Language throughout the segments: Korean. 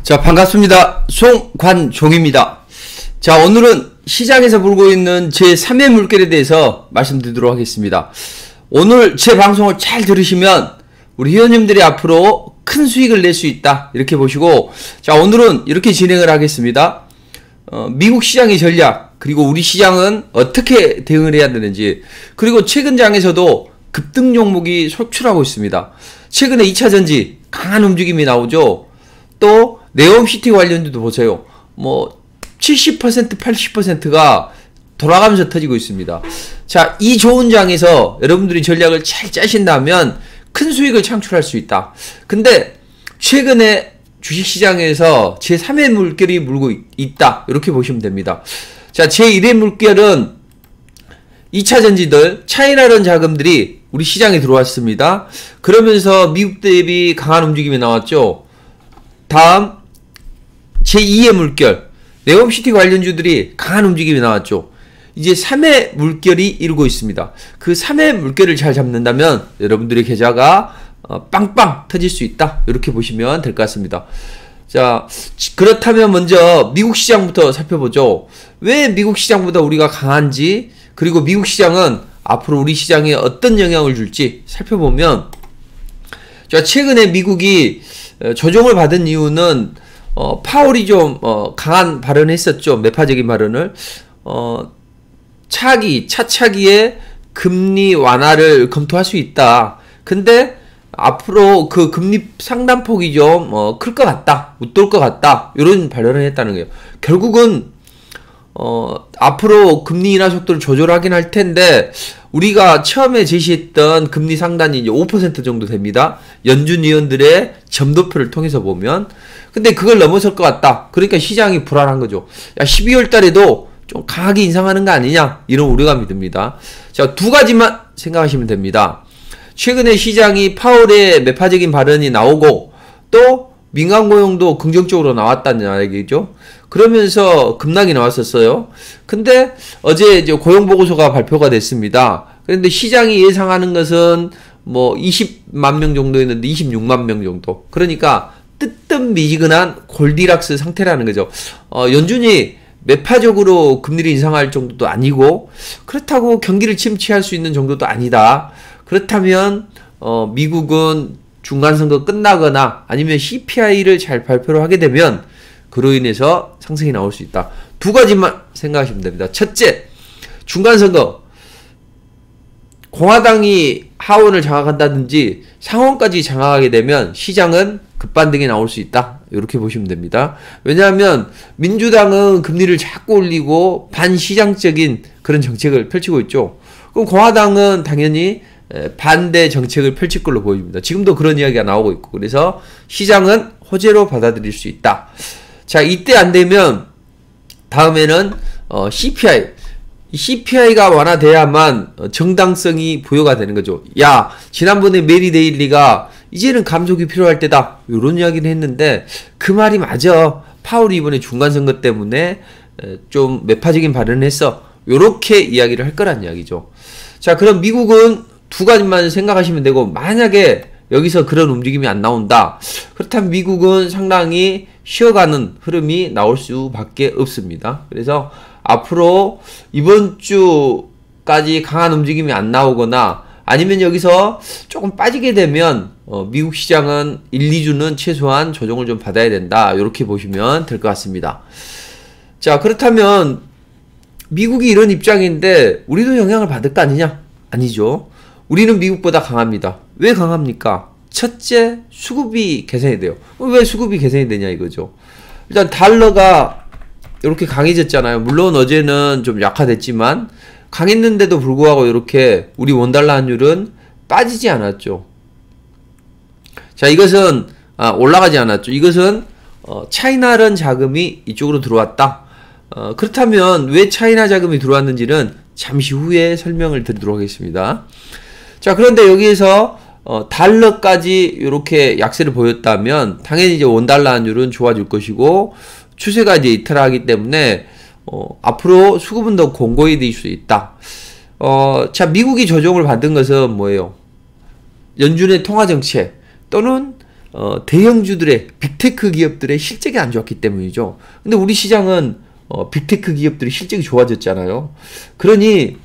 자, 반갑습니다. 송관종입니다. 자, 오늘은 시장에서 불고 있는 제3의 물결에 대해서 말씀드리도록 하겠습니다. 오늘 제 방송을 잘 들으시면 우리 회원님들이 앞으로 큰 수익을 낼 수 있다, 이렇게 보시고, 자, 오늘은 이렇게 진행을 하겠습니다. 미국 시장의 전략, 그리고 우리 시장은 어떻게 대응을 해야 되는지, 그리고 최근 장에서도 급등 종목이 속출하고 있습니다. 최근에 2차전지 강한 움직임이 나오죠. 또 네옴시티 관련주도 보세요. 70%, 80%가 돌아가면서 터지고 있습니다. 자, 이 좋은 장에서 여러분들이 전략을 잘 짜신다면 큰 수익을 창출할 수 있다. 근데 최근에 주식시장에서 제3의 물결이 물고 있다, 이렇게 보시면 됩니다. 자, 제1의 물결은 2차전지들, 차이나런 자금들이 우리 시장에 들어왔습니다. 그러면서 미국 대비 강한 움직임이 나왔죠. 다음 제2의 물결, 네옴시티 관련주들이 강한 움직임이 나왔죠. 이제 3의 물결이 이루고 있습니다. 그 3의 물결을 잘 잡는다면 여러분들의 계좌가 빵빵 터질 수 있다, 이렇게 보시면 될 것 같습니다. 자, 그렇다면 먼저 미국 시장부터 살펴보죠. 왜 미국 시장보다 우리가 강한지, 그리고 미국 시장은 앞으로 우리 시장에 어떤 영향을 줄지 살펴보면, 자, 최근에 미국이 조정을 받은 이유는 파월이 좀 강한 발언을 했었죠. 매파적인 발언을. 차차기에 금리 완화를 검토할 수 있다. 근데 앞으로 그 금리 상단폭이 좀 클 것 같다, 웃돌 것 같다, 이런 발언을 했다는 거예요. 결국은 앞으로 금리 인하 속도를 조절하긴 할 텐데, 우리가 처음에 제시했던 금리 상단이 이제 5% 정도 됩니다. 연준 위원들의 점도표를 통해서 보면. 근데 그걸 넘어설 것 같다. 그러니까 시장이 불안한 거죠. 야, 12월 달에도 좀 강하게 인상하는 거 아니냐, 이런 우려감이 듭니다. 자, 두 가지만 생각하시면 됩니다. 최근에 시장이 파월의 매파적인 발언이 나오고, 또 민간 고용도 긍정적으로 나왔다는 얘기죠. 그러면서 급락이 나왔었어요. 근데 어제 이제 고용 보고서가 발표가 됐습니다. 그런데 시장이 예상하는 것은 20만 명 정도였는데 26만 명 정도. 그러니까 뜨뜻미지근한 골디락스 상태라는 거죠. 연준이 매파적으로 금리를 인상할 정도도 아니고, 그렇다고 경기를 침체할 수 있는 정도도 아니다. 그렇다면 미국은 중간선거 끝나거나 아니면 CPI를 잘 발표를 하게 되면 그로 인해서 상승이 나올 수 있다. 두 가지만 생각하시면 됩니다. 첫째, 중간선거, 공화당이 하원을 장악한다든지 상원까지 장악하게 되면 시장은 급반등이 나올 수 있다, 이렇게 보시면 됩니다. 왜냐하면 민주당은 금리를 자꾸 올리고 반시장적인 그런 정책을 펼치고 있죠. 그럼 공화당은 당연히 반대 정책을 펼칠 걸로 보입니다. 지금도 그런 이야기가 나오고 있고, 그래서 시장은 호재로 받아들일 수 있다. 자, 이때 안 되면 다음에는 CPI. 이 CPI가 완화돼야만 정당성이 부여가 되는 거죠. 야, 지난번에 메리 데일리가 이제는 감속이 필요할 때다, 이런 이야기를 했는데 그 말이 맞아. 파월이 이번에 중간선거 때문에 좀 매파적인 발언을 했어, 요렇게 이야기를 할 거란 이야기죠. 자, 그럼 미국은 두 가지만 생각하시면 되고, 만약에 여기서 그런 움직임이 안 나온다, 그렇다면 미국은 상당히 쉬어가는 흐름이 나올 수밖에 없습니다. 그래서 앞으로 이번 주까지 강한 움직임이 안 나오거나 아니면 여기서 조금 빠지게 되면 미국 시장은 1, 2주는 최소한 조정을 좀 받아야 된다, 이렇게 보시면 될 것 같습니다. 자, 그렇다면 미국이 이런 입장인데 우리도 영향을 받을 거 아니냐? 아니죠. 우리는 미국보다 강합니다. 왜 강합니까? 첫째, 수급이 개선이 돼요. 왜 수급이 개선이 되냐 이거죠. 일단 달러가 이렇게 강해졌잖아요. 물론 어제는 좀 약화됐지만 강했는데도 불구하고 이렇게 우리 원달러 환율은 빠지지 않았죠. 자, 이것은 올라가지 않았죠. 이것은 차이나런 자금이 이쪽으로 들어왔다. 그렇다면 왜 차이나 자금이 들어왔는지는 잠시 후에 설명을 드리도록 하겠습니다. 자, 그런데 여기에서 달러까지 이렇게 약세를 보였다면 당연히 이제 원달러 환율은 좋아질 것이고, 추세가 이제 이탈하기 때문에 앞으로 수급은 더 공고히 될 수 있다. 자, 미국이 조정을 받은 것은 뭐예요? 연준의 통화 정책 또는 대형주들의 빅테크 기업들의 실적이 안 좋았기 때문이죠. 근데 우리 시장은 빅테크 기업들이 실적이 좋아졌잖아요. 그러니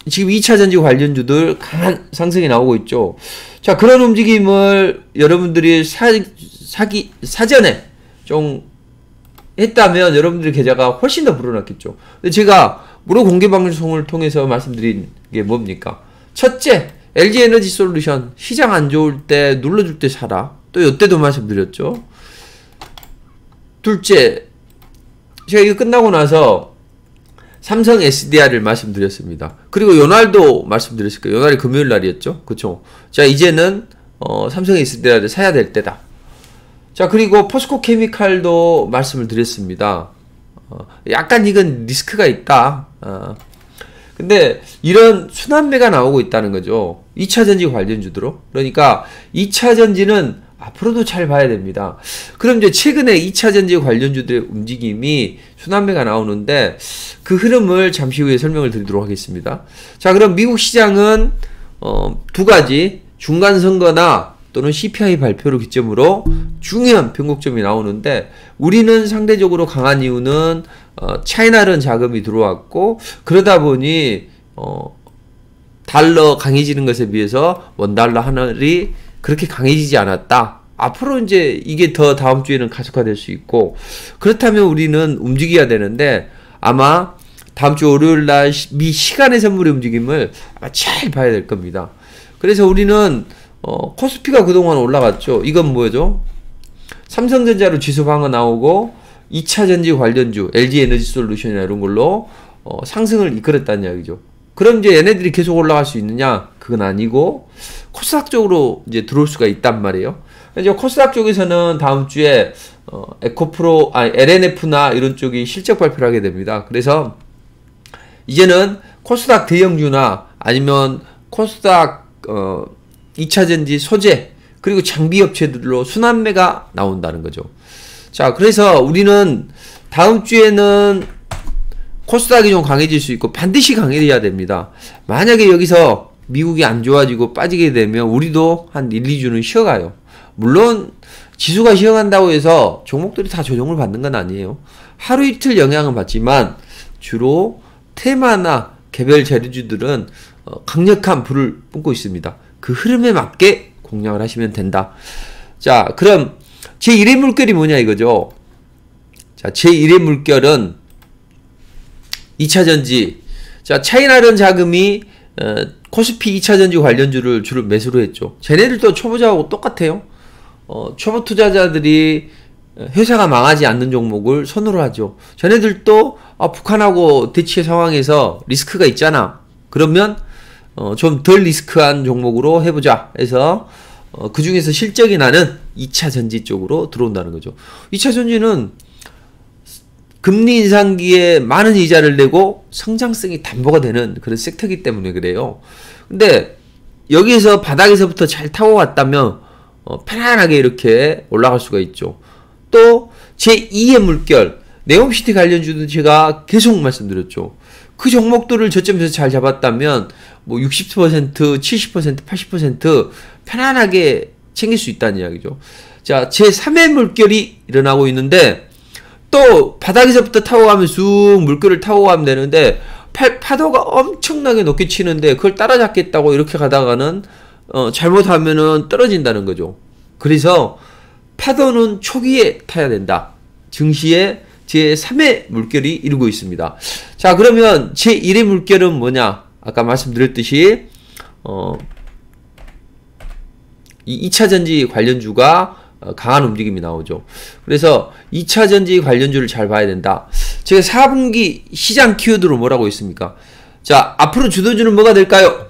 지금 2차전지 관련주들 강한 상승이 나오고 있죠. 자, 그런 움직임을 여러분들이 사전에 좀 했다면 여러분들의 계좌가 훨씬 더 불어났겠죠. 근데 제가 무료 공개 방송을 통해서 말씀드린 게 뭡니까? 첫째, LG에너지솔루션 시장 안 좋을 때 눌러줄 때 사라. 또 이때도 말씀드렸죠. 둘째, 제가 이거 끝나고 나서 삼성 SDI를 말씀드렸습니다. 그리고 요날도 말씀드렸을 거예요. 요날이 금요일 날이었죠. 그쵸? 자, 이제는 삼성 SDI를 사야 될 때다. 자, 그리고 포스코 케미칼도 말씀을 드렸습니다. 약간 이건 리스크가 있다. 근데 이런 순환매가 나오고 있다는 거죠. 2차전지 관련주들로. 그러니까 2차전지는 앞으로도 잘 봐야 됩니다. 그럼 이제 최근에 2차전지 관련주들의 움직임이 순환매가 나오는데 그 흐름을 잠시 후에 설명을 드리도록 하겠습니다. 자, 그럼 미국 시장은 두 가지 중간선거나 또는 CPI 발표를 기점으로 중요한 변곡점이 나오는데 우리는 상대적으로 강한 이유는 차이나른 자금이 들어왔고 그러다 보니 달러 강해지는 것에 비해서 원달러 하늘이 그렇게 강해지지 않았다. 앞으로 이제 이게 더 다음 주에는 가속화될 수 있고 그렇다면 우리는 움직여야 되는데 아마 다음 주 월요일 날 미 시간의 선물의 움직임을 아마 잘 봐야 될 겁니다. 그래서 우리는 코스피가 그동안 올라갔죠. 이건 뭐죠? 삼성전자로 지수 방어 나오고 2차전지 관련주 LG에너지솔루션이나 이런 걸로 상승을 이끌었다는 이야기죠. 그럼 이제 얘네들이 계속 올라갈 수 있느냐? 그건 아니고 코스닥 쪽으로 이제 들어올 수가 있단 말이에요. 이제 코스닥 쪽에서는 다음 주에 에코프로, LNF나 이런 쪽이 실적 발표를 하게 됩니다. 그래서 이제는 코스닥 대형주나 아니면 코스닥 2차전지 소재 그리고 장비 업체들로 순환매가 나온다는 거죠. 자, 그래서 우리는 다음 주에는 코스닥이 좀 강해질 수 있고 반드시 강해져야 됩니다. 만약에 여기서 미국이 안 좋아지고 빠지게 되면 우리도 한 1, 2주는 쉬어가요. 물론 지수가 쉬어간다고 해서 종목들이 다 조정을 받는 건 아니에요. 하루 이틀 영향은 받지만 주로 테마나 개별 재료주들은 강력한 불을 뿜고 있습니다. 그 흐름에 맞게 공략을 하시면 된다. 자, 그럼 제1의 물결이 뭐냐 이거죠. 자, 제1의 물결은 2차전지. 자, 차이나른 자금이 코스피 2차전지 관련주를 주로 매수로 했죠. 쟤네들도 초보자하고 똑같아요. 초보 투자자들이 회사가 망하지 않는 종목을 선호를 하죠. 쟤네들도 북한하고 대치 상황에서 리스크가 있잖아. 그러면 좀 덜 리스크한 종목으로 해보자 해서 그 중에서 실적이 나는 2차전지 쪽으로 들어온다는 거죠. 2차전지는 금리 인상기에 많은 이자를 내고 성장성이 담보가 되는 그런 섹터이기 때문에 그래요. 근데 여기에서 바닥에서부터 잘 타고 갔다면 편안하게 이렇게 올라갈 수가 있죠. 또 제2의 물결 네옴시티 관련주도 제가 계속 말씀드렸죠. 그 종목들을 저점에서 잘 잡았다면 뭐 60%, 70%, 80% 편안하게 챙길 수 있다는 이야기죠. 자, 제3의 물결이 일어나고 있는데 또 바닥에서부터 타고 가면 쑥 물결을 타고 가면 되는데 파도가 엄청나게 높게 치는데 그걸 따라잡겠다고 이렇게 가다가는 잘못하면은 떨어진다는 거죠. 그래서 파도는 초기에 타야 된다. 증시에 제3의 물결이 이루고 있습니다. 자, 그러면 제1의 물결은 뭐냐? 아까 말씀드렸듯이 이 2차전지 관련주가 강한 움직임이 나오죠. 그래서 2차전지 관련주를 잘 봐야 된다. 제가 4분기 시장 키워드로 뭐라고 있습니까? 자, 앞으로 주도주는 뭐가 될까요?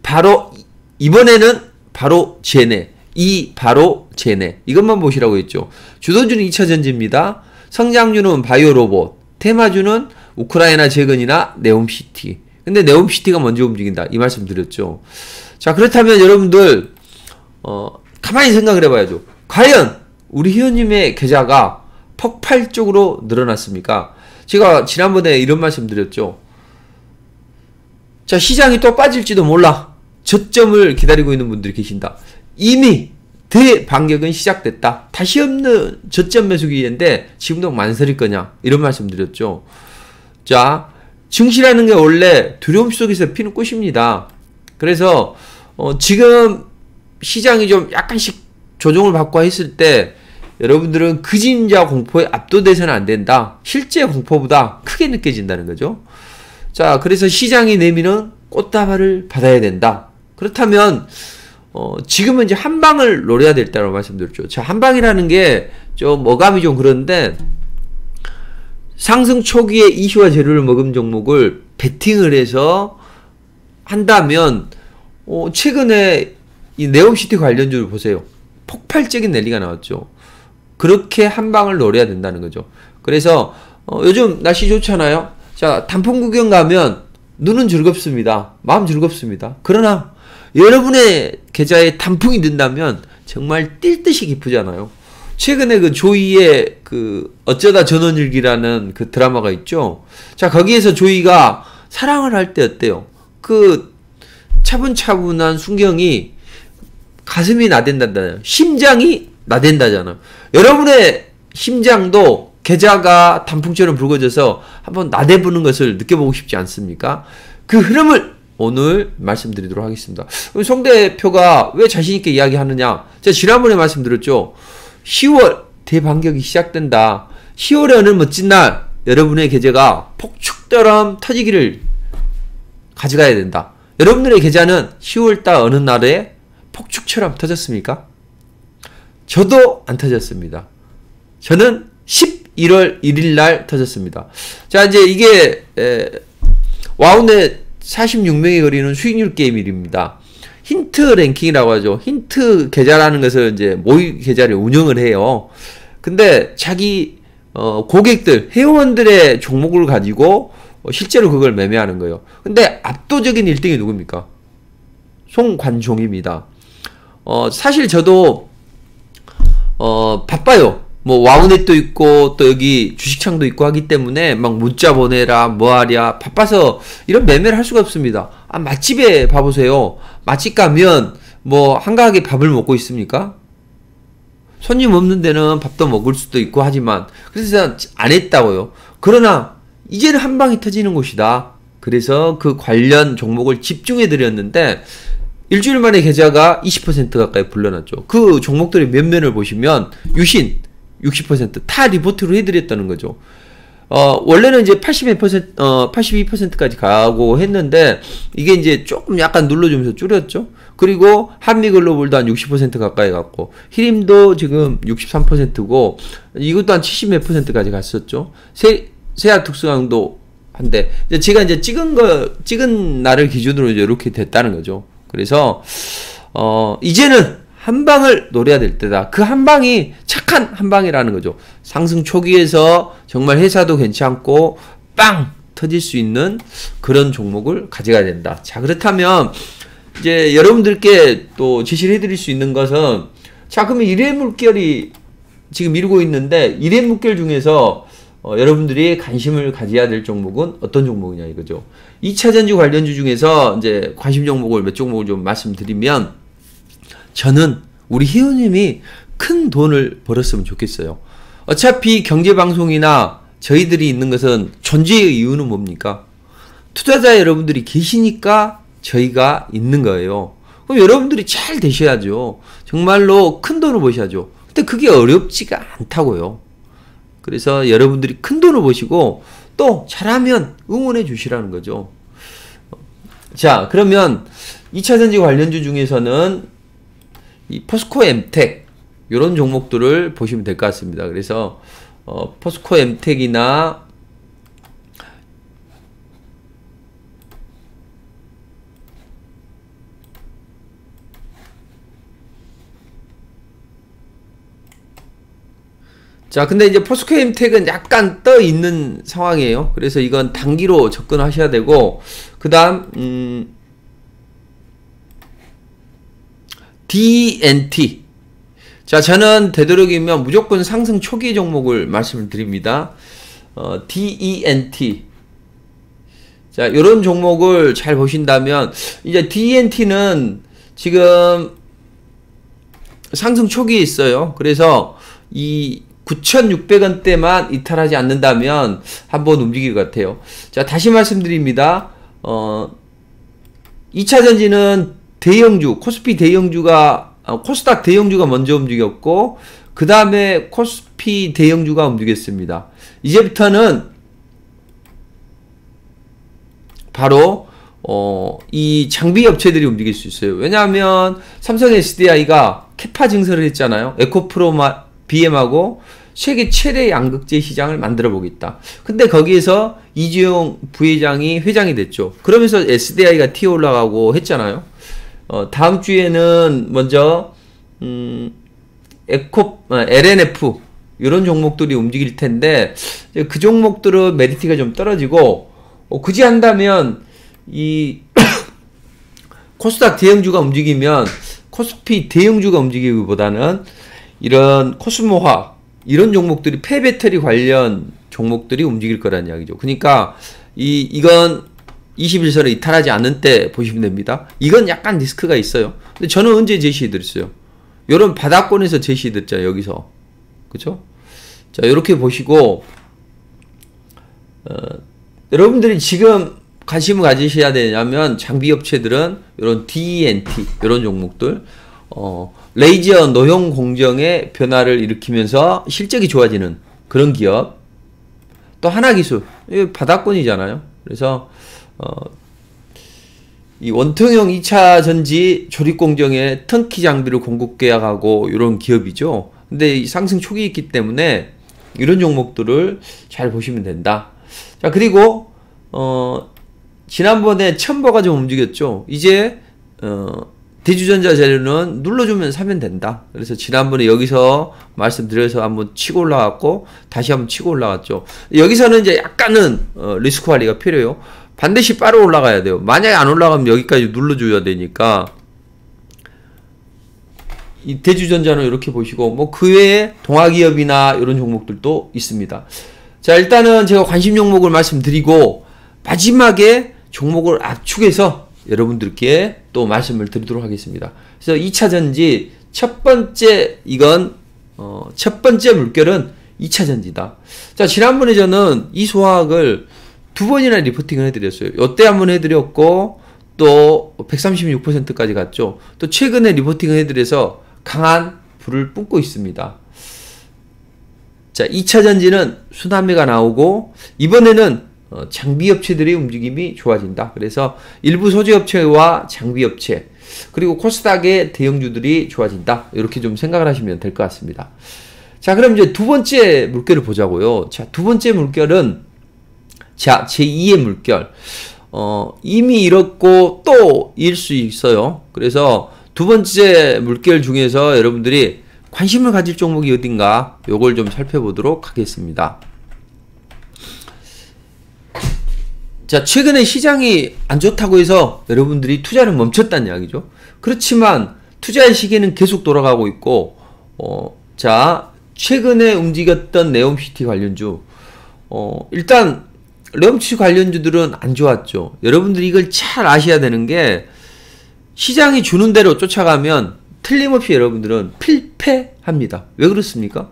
바로 이번에는 바로 쟤네. 바로 쟤네. 이것만 보시라고 했죠. 주도주는 2차전지입니다. 성장주는 바이오 로봇, 테마주는 우크라이나 재건이나 네옴시티. 근데 네옴시티가 먼저 움직인다. 이 말씀 드렸죠. 자, 그렇다면 여러분들 가만히 생각을 해봐야죠. 과연 우리 회원님의 계좌가 폭발적으로 늘어났습니까? 제가 지난번에 이런 말씀 드렸죠. 자, 시장이 또 빠질지도 몰라. 저점을 기다리고 있는 분들이 계신다. 이미 대반격은 시작됐다. 다시 없는 저점 매수 기회인데 지금도 만설일 거냐 이런 말씀 드렸죠. 자, 증시라는 게 원래 두려움 속에서 피는 꽃입니다. 그래서 지금 시장이 좀 약간씩 조정을 받고 했을 때 여러분들은 그림자 공포에 압도돼서는 안 된다. 실제 공포보다 크게 느껴진다는 거죠. 자, 그래서 시장이 내미는 꽃다발을 받아야 된다. 그렇다면 지금은 이제 한방을 노려야 될 때라고 말씀드렸죠. 자, 한방이라는 게 좀 어감이 좀 그런데 상승 초기에 이슈와 재료를 먹은 종목을 베팅을 해서 한다면 최근에 이 네옴시티 관련주를 보세요. 폭발적인 랠리가 나왔죠. 그렇게 한방을 노려야 된다는 거죠. 그래서 요즘 날씨 좋잖아요. 자, 단풍 구경 가면 눈은 즐겁습니다. 마음 즐겁습니다. 그러나 여러분의 계좌에 단풍이 든다면 정말 뛸 듯이 기쁘잖아요. 최근에 그 조이의 그 어쩌다 전원일기라는 그 드라마가 있죠. 자, 거기에서 조이가 사랑을 할 때 어때요? 그 차분차분한 순경이 가슴이 나댄다잖아요. 심장이 나댄다잖아요. 여러분의 심장도 계좌가 단풍처럼 붉어져서 한번 나대보는 것을 느껴보고 싶지 않습니까? 그 흐름을 오늘 말씀드리도록 하겠습니다. 송 대표가 왜 자신있게 이야기하느냐? 제가 지난번에 말씀드렸죠. 10월 대반격이 시작된다. 10월에 어느 멋진 날 여러분의 계좌가 폭축처럼 터지기를 가져가야 된다. 여러분들의 계좌는 10월달 어느 날에 폭축처럼 터졌습니까? 저도 안 터졌습니다. 저는 11월 1일 날 터졌습니다. 자, 이제 이게 와우넷 46명이 거리는 수익률 게임 일입니다. 힌트 랭킹이라고 하죠. 힌트 계좌라는 것을 이제 모의 계좌를 운영을 해요. 근데 자기 고객들, 회원들의 종목을 가지고 실제로 그걸 매매하는 거예요. 근데 압도적인 1등이 누굽니까? 송관종입니다. 사실 저도 바빠요. 뭐 와우넷도 있고 또 여기 주식창도 있고 하기 때문에 막 문자 보내라 뭐하랴 바빠서 이런 매매를 할 수가 없습니다. 아, 맛집에 봐보세요. 맛집 가면 뭐 한가하게 밥을 먹고 있습니까? 손님 없는 데는 밥도 먹을 수도 있고 하지만 그래서 안 했다고요. 그러나 이제는 한 방이 터지는 곳이다. 그래서 그 관련 종목을 집중해 드렸는데 일주일 만에 계좌가 20% 가까이 불러났죠. 그 종목들의 면면을 보시면 유신 60% 다 리포트로 해드렸다는 거죠. 원래는 이제 82%, 82%까지 가고 했는데, 이게 이제 조금 약간 눌러주면서 줄였죠. 그리고 한미글로벌도 한 60% 가까이 갔고, 히림도 지금 63%고, 이것도 한 70 몇 %까지 갔었죠. 세아특수강도 한데, 제가 이제 찍은 날을 기준으로 이제 이렇게 됐다는 거죠. 그래서, 이제는 한 방을 노려야 될 때다. 그 한 방이 착한 한 방이라는 거죠. 상승 초기에서 정말 회사도 괜찮고 빵 터질 수 있는 그런 종목을 가져가야 된다. 자, 그렇다면 이제 여러분들께 또 제시를 해드릴 수 있는 것은 자, 그러면 1회 물결이 지금 밀고 있는데 1회 물결 중에서 여러분들이 관심을 가져야 될 종목은 어떤 종목이냐 이거죠. 2차전지 관련주 중에서 이제 관심 종목을 몇 종목을 좀 말씀드리면 저는 우리 회원님이 큰 돈을 벌었으면 좋겠어요. 어차피 경제방송이나 저희들이 있는 것은 존재의 이유는 뭡니까? 투자자 여러분들이 계시니까 저희가 있는 거예요. 그럼 여러분들이 잘 되셔야죠. 정말로 큰 돈을 버셔야죠. 근데 그게 어렵지가 않다고요. 그래서 여러분들이 큰 돈을 버시고 또 잘하면 응원해 주시라는 거죠. 자, 그러면 2차전지 관련주 중에서는 이 포스코 엠텍 이런 종목들을 보시면 될 것 같습니다. 그래서 포스코 엠텍이나 자, 근데 이제 포스코 엠텍은 약간 떠 있는 상황이에요. 그래서 이건 단기로 접근하셔야 되고, 그 다음 DNT. 자, 저는 되도록이면 무조건 상승 초기 종목을 말씀을 드립니다. DENT. 자, 요런 종목을 잘 보신다면, 이제 DNT는 지금 상승 초기에 있어요. 그래서 이 9,600원대만 이탈하지 않는다면 한번 움직일 것 같아요. 자, 다시 말씀드립니다. 2차 전지는 대형주, 코스피 대형주가, 코스닥 대형주가 먼저 움직였고, 그 다음에 코스피 대형주가 움직였습니다. 이제부터는 바로 이 장비 업체들이 움직일 수 있어요. 왜냐하면 삼성 SDI가 캐파 증설을 했잖아요. 에코프로 BM하고 세계 최대 양극재 시장을 만들어 보겠다. 근데 거기에서 이주영 부회장이 회장이 됐죠. 그러면서 SDI가 튀어 올라가고 했잖아요. 다음 주에는 먼저 LNF 이런 종목들이 움직일 텐데 그 종목들은 메리트가 좀 떨어지고 굳이 한다면 이 코스닥 대형주가 움직이면 코스피 대형주가 움직이기보다는 이런 코스모화 이런 종목들이 폐배터리 관련 종목들이 움직일 거란 이야기죠. 그러니까 이건 21선을 이탈하지 않는 때 보시면 됩니다. 이건 약간 리스크가 있어요. 근데 저는 언제 제시해드렸어요? 요런 바닥권에서 제시해드렸잖아요. 여기서. 그쵸? 자, 요렇게 보시고 여러분들이 지금 관심을 가지셔야 되냐면 장비업체들은 이런 DENT 이런 종목들 레이저 노형 공정의 변화를 일으키면서 실적이 좋아지는 그런 기업, 또 하나기술 바닥권이잖아요. 그래서 이 원통형 2차 전지 조립 공정에 턴키 장비를 공급 계약하고 이런 기업이죠. 근데 이 상승 초기에 있기 때문에 이런 종목들을 잘 보시면 된다. 자, 그리고 지난번에 첨보가 좀 움직였죠. 이제 대주전자 재료는 눌러주면 사면 된다. 그래서 지난번에 여기서 말씀드려서 한번 치고 올라갔고 다시 한번 치고 올라갔죠. 여기서는 이제 약간은 리스크 관리가 필요해요. 반드시 빠르게 올라가야 돼요. 만약에 안 올라가면 여기까지 눌러줘야 되니까. 이 대주전자는 이렇게 보시고 뭐 그 외에 동아기업이나 이런 종목들도 있습니다. 자, 일단은 제가 관심 종목을 말씀드리고 마지막에 종목을 압축해서 여러분들께 또 말씀을 드리도록 하겠습니다. 그래서 2차 전지 첫 번째 첫 번째 물결은 2차 전지다. 자, 지난번에 저는 이 소화학을 2번이나 리포팅을 해드렸어요. 요때 한번 해드렸고 또 136%까지 갔죠. 또 최근에 리포팅을 해드려서 강한 불을 뿜고 있습니다. 자, 2차 전지는 순환매가 나오고 이번에는 장비업체들의 움직임이 좋아진다. 그래서 일부 소재업체와 장비업체 그리고 코스닥의 대형주들이 좋아진다. 이렇게 좀 생각을 하시면 될 것 같습니다. 자, 그럼 이제 두 번째 물결을 보자고요. 자, 두 번째 물결은 제2의 물결. 이미 잃었고 또 잃을 수 있어요. 그래서 두 번째 물결 중에서 여러분들이 관심을 가질 종목이 어딘가 요걸 좀 살펴보도록 하겠습니다. 자, 최근에 시장이 안 좋다고 해서 여러분들이 투자를 멈췄다는 이야기죠. 그렇지만 투자의 시계는 계속 돌아가고 있고 자, 최근에 움직였던 네옴시티 관련주 일단 네옴시티 관련주들은 안 좋았죠. 여러분들이 이걸 잘 아셔야 되는 게 시장이 주는 대로 쫓아가면 틀림없이 여러분들은 필패합니다. 왜 그렇습니까?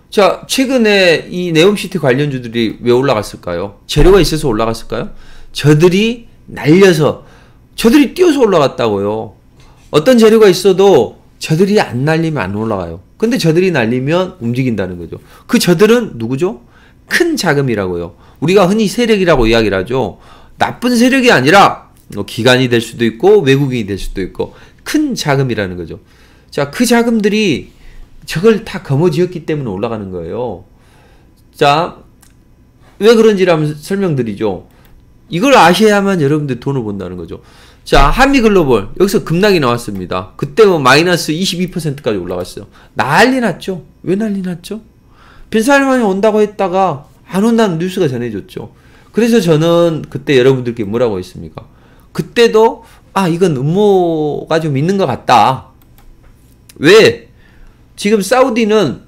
자, 최근에 이 네옴시티 관련주들이 왜 올라갔을까요? 재료가 있어서 올라갔을까요? 저들이 날려서, 저들이 뛰어서 올라갔다고요. 어떤 재료가 있어도 저들이 안 날리면 안 올라가요. 근데 저들이 날리면 움직인다는 거죠. 그 저들은 누구죠? 큰 자금이라고요. 우리가 흔히 세력이라고 이야기를 하죠. 나쁜 세력이 아니라 기관이 될 수도 있고 외국인이 될 수도 있고 큰 자금이라는 거죠. 자, 그 자금들이 저걸 다 거머쥐었기 때문에 올라가는 거예요. 자, 왜 그런지를 한번 설명드리죠. 이걸 아셔야만 여러분들 돈을 번다는 거죠. 자, 한미글로벌 여기서 급락이 나왔습니다. 그때 뭐 마이너스 22%까지 올라갔어요. 난리 났죠. 왜 난리 났죠? 빈살만이 온다고 했다가 안 온다는 뉴스가 전해졌죠. 그래서 저는 그때 여러분들께 뭐라고 했습니까? 그때도 이건 음모가 좀 있는 것 같다. 왜? 지금 사우디는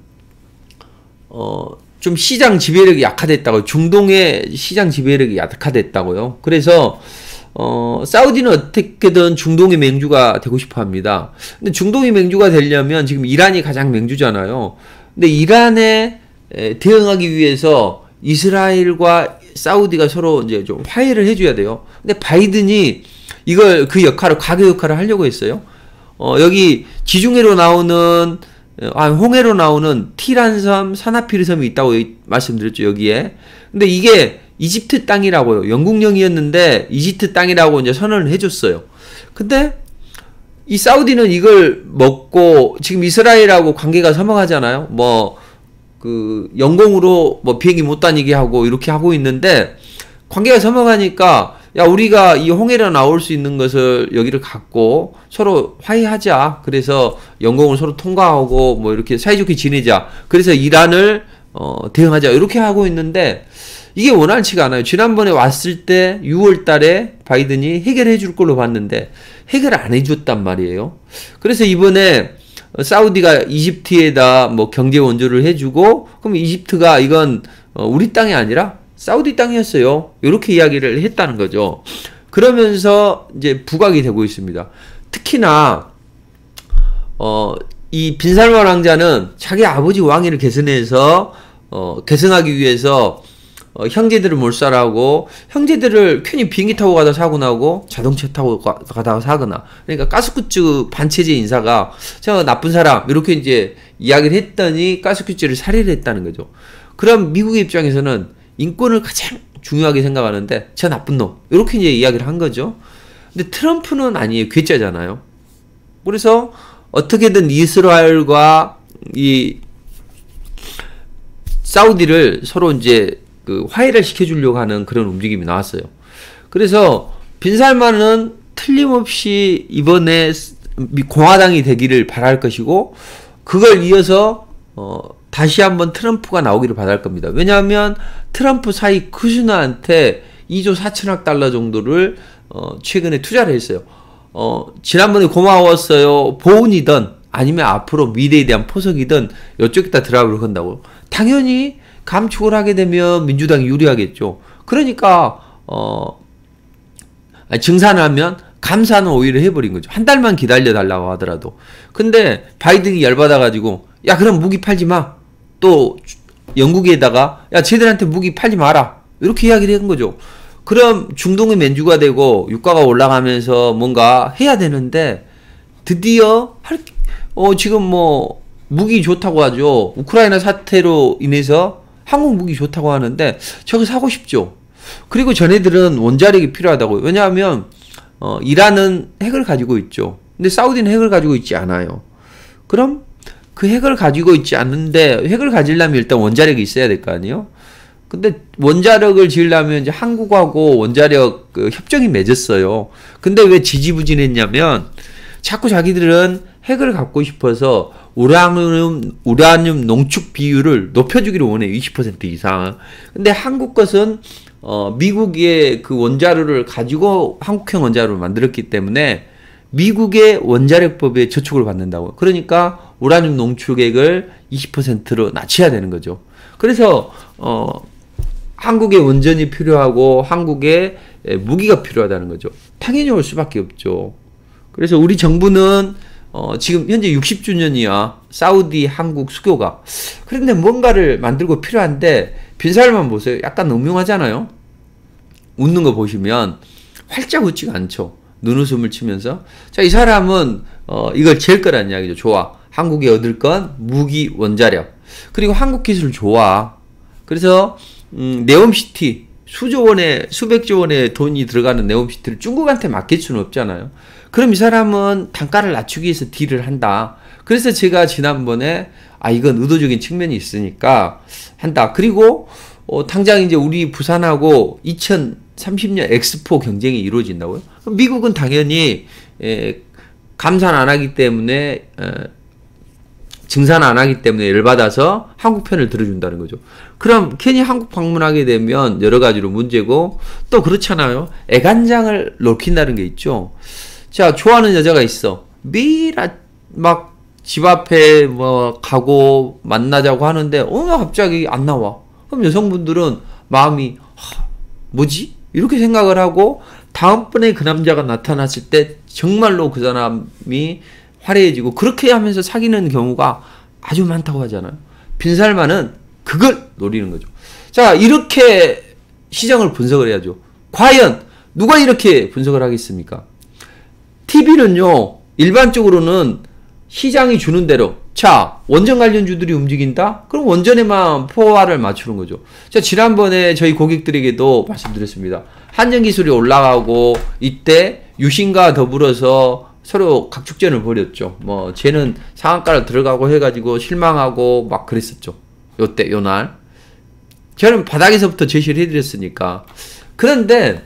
좀 시장 지배력이 약화됐다고요. 중동의 시장 지배력이 약화됐다고요. 그래서 사우디는 어떻게든 중동의 맹주가 되고 싶어 합니다. 근데 중동의 맹주가 되려면 지금 이란이 가장 맹주잖아요. 근데 이란에 대응하기 위해서 이스라엘과 사우디가 서로 이제 좀 화해를 해줘야 돼요. 근데 바이든이 이걸 그 역할을 가교 역할을 하려고 했어요. 여기 지중해로 나오는 홍해로 나오는 티란섬, 사나피르섬이 있다고 말씀드렸죠, 여기에. 근데 이게 이집트 땅이라고요. 영국령이었는데 이집트 땅이라고 이제 선언을 해줬어요. 근데 이 사우디는 이걸 먹고 지금 이스라엘하고 관계가 서먹하잖아요. 영공으로 비행기 못 다니게 하고 이렇게 하고 있는데 관계가 서먹하니까 야, 우리가 이 홍해로 나올 수 있는 것을 여기를 갖고 서로 화해하자. 그래서 영공을 서로 통과하고 이렇게 사이좋게 지내자. 그래서 이란을 대응하자. 이렇게 하고 있는데 이게 원활치가 않아요. 지난번에 왔을 때 6월 달에 바이든이 해결해 줄 걸로 봤는데 해결 안 해줬단 말이에요. 그래서 이번에 사우디가 이집트에다 경제 원조를 해주고 그럼 이집트가 이건 우리 땅이 아니라 사우디 땅이었어요. 이렇게 이야기를 했다는 거죠. 그러면서 이제 부각이 되고 있습니다. 특히나 이 빈살만 왕자는 자기 아버지 왕위를 계승하기 위해서 형제들을 몰살하고 형제들을 괜히 비행기 타고 가다 사고 나고 자동차 타고 가다가 사거나 그러니까 가스쿠츠 반체제 인사가 저 나쁜 사람 이렇게 이제 이야기를 했더니 가스쿠츠를 살해를 했다는 거죠. 그럼 미국의 입장에서는 인권을 가장 중요하게 생각하는데 저 나쁜 놈 이렇게 이제 이야기를 한 거죠. 근데 트럼프는 아니에요. 괴짜잖아요. 그래서 어떻게든 이스라엘과 이 사우디를 서로 이제 화해를 시켜주려고 하는 그런 움직임이 나왔어요. 그래서 빈살만은 틀림없이 이번에 공화당이 되기를 바랄 것이고 그걸 이어서 다시 한번 트럼프가 나오기를 바랄 겁니다. 왜냐하면 트럼프 사이 쿠슈너한테 2조 4천억 달러 정도를 최근에 투자를 했어요. 지난번에 고마웠어요. 보훈이든 아니면 앞으로 미래에 대한 포석이든 이쪽에다 드랍을 건다고. 당연히 감축을 하게 되면 민주당이 유리하겠죠. 그러니까 증산을 하면 감사는 오히려 해버린 거죠. 한 달만 기다려달라고 하더라도. 근데 바이든이 열받아가지고 야 그럼 무기 팔지 마. 또 영국에다가 야 쟤들한테 무기 팔지 마라. 이렇게 이야기를 한 거죠. 그럼 중동의 맨주가 되고 유가가 올라가면서 뭔가 해야 되는데 드디어 지금 무기 좋다고 하죠. 우크라이나 사태로 인해서 한국 무기 좋다고 하는데 저거 사고 싶죠. 그리고 전애들은 원자력이 필요하다고요. 왜냐하면 이란은 핵을 가지고 있죠. 근데 사우디는 핵을 가지고 있지 않아요. 그럼 그 핵을 가지고 있지 않는데 핵을 가지려면 일단 원자력이 있어야 될 거 아니에요. 근데 원자력을 지으려면 이제 한국하고 원자력 협정이 맺었어요. 근데 왜 지지부진했냐면 자꾸 자기들은 핵을 갖고 싶어서 우라늄 농축 비율을 높여주기를 원해요. 20% 이상. 근데 한국 것은 미국의 그 원자로를 가지고 한국형 원자로를 만들었기 때문에 미국의 원자력법에 저촉을 받는다고요. 그러니까 우라늄 농축액을 20%로 낮춰야 되는 거죠. 그래서 한국의 원전이 필요하고 한국의 무기가 필요하다는 거죠. 당연히 올 수밖에 없죠. 그래서 우리 정부는 지금 현재 60주년이야. 사우디 한국 수교가. 그런데 뭔가를 만들고 필요한데 빈살만 보세요. 약간 음흉하잖아요. 웃는 거 보시면 활짝 웃지가 않죠. 눈웃음을 치면서. 자, 이 사람은 이걸 제일 거란 이야기죠. 좋아. 한국이 얻을 건 무기, 원자력. 그리고 한국 기술 좋아. 그래서 네옴시티 수백조 원의 돈이 들어가는 네옴시티를 중국한테 맡길 수는 없잖아요. 그럼 이 사람은 단가를 낮추기 위해서 딜을 한다. 그래서 제가 지난번에 이건 의도적인 측면이 있으니까 한다. 그리고 당장 이제 우리 부산하고 2030년 엑스포 경쟁이 이루어진다고요. 미국은 당연히 감산 안 하기 때문에 증산 안 하기 때문에 열받아서 한국 편을 들어준다는 거죠. 그럼 괜히 한국 방문하게 되면 여러 가지로 문제고 또 그렇잖아요. 애간장을 놓긴다는 게 있죠. 자, 좋아하는 여자가 있어. 매일 막 집 앞에 가고 만나자고 하는데 갑자기 안 나와. 그럼 여성분들은 마음이 뭐지? 이렇게 생각을 하고 다음번에 그 남자가 나타났을 때 정말로 그 사람이 화려해지고 그렇게 하면서 사귀는 경우가 아주 많다고 하잖아요. 빈살만은 그걸 노리는 거죠. 자, 이렇게 시장을 분석을 해야죠. 과연 누가 이렇게 분석을 하겠습니까? TV는요, 일반적으로는 시장이 주는 대로, 자, 원전 관련주들이 움직인다? 그럼 원전에만 포화를 맞추는 거죠. 자, 지난번에 저희 고객들에게도 말씀드렸습니다. 한전기술이 올라가고, 이때 유신과 더불어서 서로 각축전을 벌였죠. 뭐, 쟤는 상한가를 들어가고 해가지고 실망하고 막 그랬었죠. 요때, 요날. 저는 바닥에서부터 제시를 해드렸으니까. 그런데,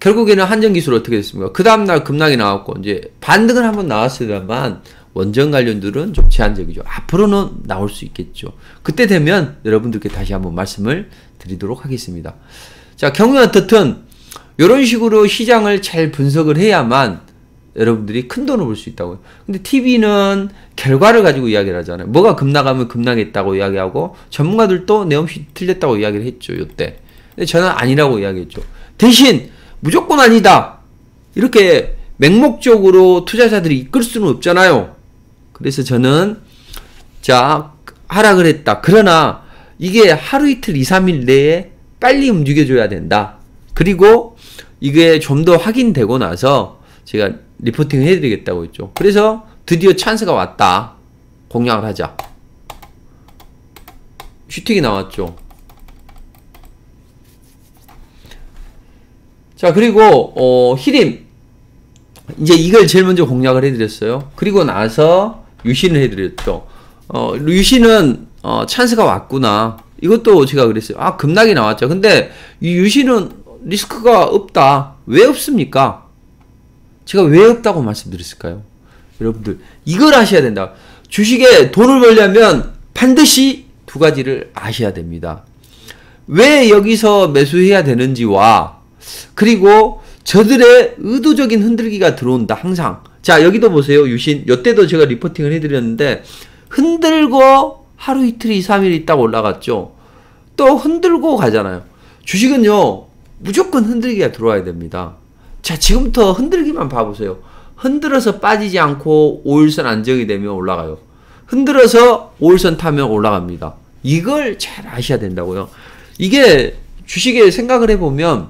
결국에는 한전기술 어떻게 됐습니까? 그 다음날 급락이 나왔고, 이제 반등은 한번 나왔으다만, 원전 관련들은 좀 제한적이죠. 앞으로는 나올 수 있겠죠. 그때 되면 여러분들께 다시 한번 말씀을 드리도록 하겠습니다. 자, 경우에 어떻든, 이런 식으로 시장을 잘 분석을 해야만 여러분들이 큰 돈을 벌 수 있다고요. 근데 TV는 결과를 가지고 이야기를 하잖아요. 뭐가 급락하면 급락했다고 이야기하고, 전문가들도 내없이 틀렸다고 이야기를 했죠, 요때. 근데 저는 아니라고 이야기했죠. 대신, 무조건 아니다. 이렇게 맹목적으로 투자자들이 이끌 수는 없잖아요. 그래서 저는, 자, 하락을 했다. 그러나, 이게 하루 이틀 2, 3일 내에 빨리 움직여줘야 된다. 그리고 이게 좀 더 확인되고 나서 제가 리포팅을 해드리겠다고 했죠. 그래서 드디어 찬스가 왔다. 공략을 하자. 슈팅이 나왔죠. 자, 그리고 히림. 이제 이걸 제일 먼저 공략을 해드렸어요. 그리고 나서 유신을 해드렸죠. 유신은 찬스가 왔구나. 이것도 제가 그랬어요. 아, 급락이 나왔죠. 근데 이 유신은 리스크가 없다. 왜 없습니까? 제가 왜 없다고 말씀드렸을까요? 여러분들 이걸 아셔야 된다. 주식에 돈을 벌려면 반드시 두 가지를 아셔야 됩니다. 왜 여기서 매수해야 되는지와 그리고 저들의 의도적인 흔들기가 들어온다. 항상. 자, 여기도 보세요. 유신. 이때도 제가 리포팅을 해드렸는데 흔들고 하루 이틀 2, 3일 있다가 올라갔죠. 또 흔들고 가잖아요. 주식은요. 무조건 흔들기가 들어와야 됩니다. 자, 지금부터 흔들기만 봐보세요. 흔들어서 빠지지 않고 5일선 안정이 되면 올라가요. 흔들어서 5일선 타면 올라갑니다. 이걸 잘 아셔야 된다고요. 이게 주식에 생각을 해보면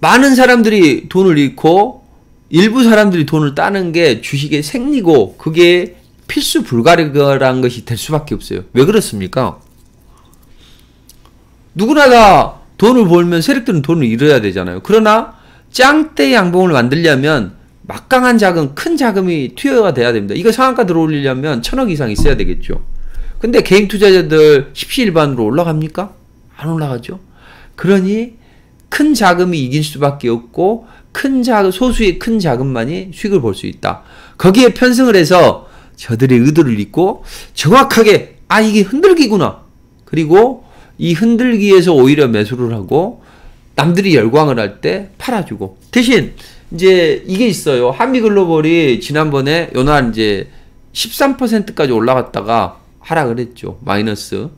많은 사람들이 돈을 잃고 일부 사람들이 돈을 따는 게 주식의 생리고 그게 필수 불가결한 것이 될 수밖에 없어요. 왜 그렇습니까? 누구나 다 돈을 벌면 세력들은 돈을 잃어야 되잖아요. 그러나 짱대 양봉을 만들려면 막강한 자금, 큰 자금이 투여가 돼야 됩니다. 이거 상한가 들어올리려면 1000억 이상 있어야 되겠죠. 근데 개인 투자자들 십시일반으로 올라갑니까? 안 올라가죠. 그러니 큰 자금이 이길 수밖에 없고 소수의 큰 자금만이 수익을 볼 수 있다. 거기에 편승을 해서 저들의 의도를 읽고 정확하게 이게 흔들기구나. 그리고 이 흔들기에서 오히려 매수를 하고 남들이 열광을 할 때 팔아주고 대신 이제 이게 있어요. 한미글로벌이 지난번에 요날 이제 13%까지 올라갔다가 하락을 했죠. 마이너스.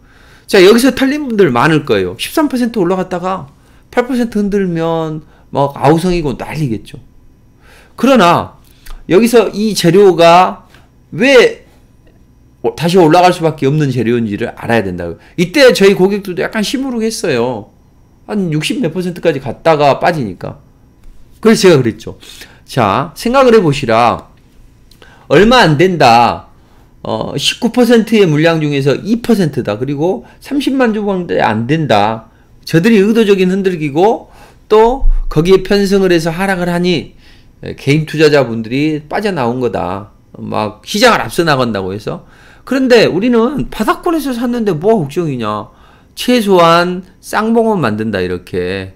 자, 여기서 털린 분들 많을 거예요. 13% 올라갔다가 8% 흔들면 막 아우성이고 난리겠죠. 그러나 여기서 이 재료가 왜 다시 올라갈 수밖에 없는 재료인지를 알아야 된다고요. 이때 저희 고객들도 약간 시무룩했어요. 한 60 몇 %까지 갔다가 빠지니까. 그래서 제가 그랬죠. 자, 생각을 해보시라. 얼마 안 된다. 19%의 물량 중에서 2%다. 그리고 30만 주봉대 안 된다. 저들이 의도적인 흔들기고 또 거기에 편승을 해서 하락을 하니 개인 투자자분들이 빠져나온 거다. 막 시장을 앞서 나간다고 해서. 그런데 우리는 바닥권에서 샀는데 뭐가 걱정이냐. 최소한 쌍봉은 만든다 이렇게.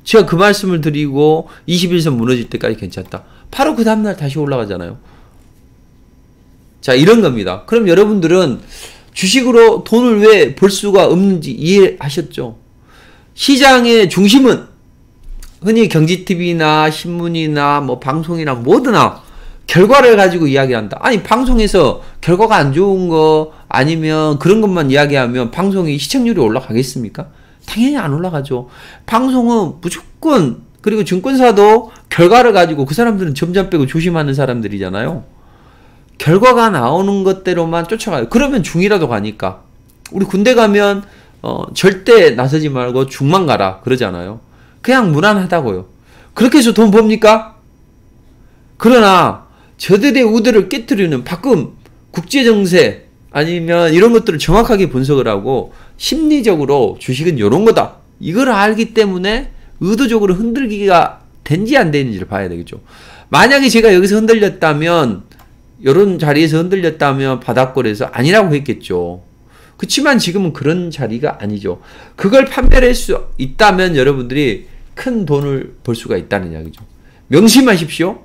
제가 그 말씀을 드리고 21선 무너질 때까지 괜찮다. 바로 그 다음날 다시 올라가잖아요. 자, 이런 겁니다. 그럼 여러분들은 주식으로 돈을 왜 벌 수가 없는지 이해하셨죠? 시장의 중심은 흔히 경제TV나 신문이나 뭐 방송이나 뭐드나 결과를 가지고 이야기한다. 아니, 방송에서 결과가 안 좋은 거 아니면 그런 것만 이야기하면 방송이 시청률이 올라가겠습니까? 당연히 안 올라가죠. 방송은 무조건, 그리고 증권사도 결과를 가지고, 그 사람들은 점점 빼고 조심하는 사람들이잖아요. 결과가 나오는 것대로만 쫓아가요. 그러면 중이라도 가니까. 우리 군대 가면 절대 나서지 말고 중만 가라 그러잖아요. 그냥 무난하다고요. 그렇게 해서 돈 법니까? 그러나 저들의 우대를 깨뜨리는 가끔 국제정세 아니면 이런 것들을 정확하게 분석을 하고 심리적으로 주식은 이런 거다, 이걸 알기 때문에 의도적으로 흔들기가 된지 안 되는지를 봐야 되겠죠. 만약에 제가 여기서 흔들렸다면, 이런 자리에서 흔들렸다면 바닥권에서 아니라고 했겠죠. 그렇지만 지금은 그런 자리가 아니죠. 그걸 판별할 수 있다면 여러분들이 큰 돈을 벌 수가 있다는 이야기죠. 명심하십시오.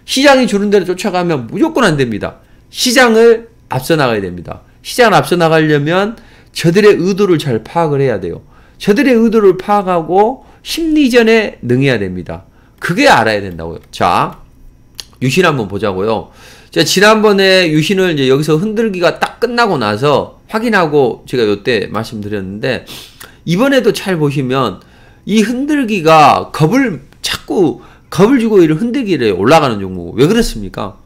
시장이 주는 대로 쫓아가면 무조건 안 됩니다. 시장을 앞서 나가야 됩니다. 시장을 앞서 나가려면 저들의 의도를 잘 파악을 해야 돼요. 저들의 의도를 파악하고 심리전에 능해야 됩니다. 그게 알아야 된다고요. 자, 유신 한번 보자고요. 자, 지난번에 유신을 이제 여기서 흔들기가 딱 끝나고 나서 확인하고 제가 요때 말씀드렸는데, 이번에도 잘 보시면 이 흔들기가 자꾸 겁을 주고 이런 흔들기를 올라가는 종목. 왜 그렇습니까?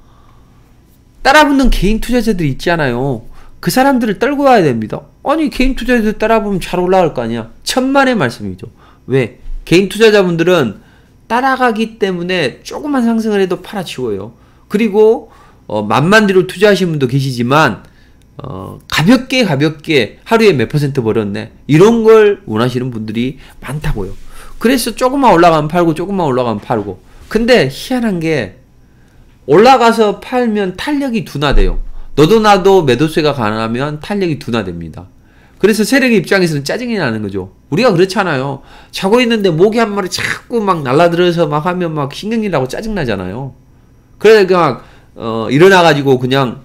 따라붙는 개인 투자자들이 있잖아요. 그 사람들을 떨고 와야 됩니다. 아니, 개인 투자자들 따라보면 잘 올라갈 거 아니야. 천만의 말씀이죠. 왜? 개인 투자자분들은 따라가기 때문에 조금만 상승을 해도 팔아치워요. 그리고 만만디로 투자하시는 분도 계시지만 가볍게 하루에 몇 퍼센트 벌었네, 이런 걸 원하시는 분들이 많다고요. 그래서 조금만 올라가면 팔고 조금만 올라가면 팔고. 근데 희한한 게 올라가서 팔면 탄력이 둔화돼요. 너도 나도 매도세가 가능하면 탄력이 둔화됩니다. 그래서 세력의 입장에서는 짜증이 나는 거죠. 우리가 그렇잖아요. 자고 있는데 모기 한 마리 자꾸 막 날라들어서 막 하면 막 신경질 나고 짜증 나잖아요. 그러니까 일어나가지고 그냥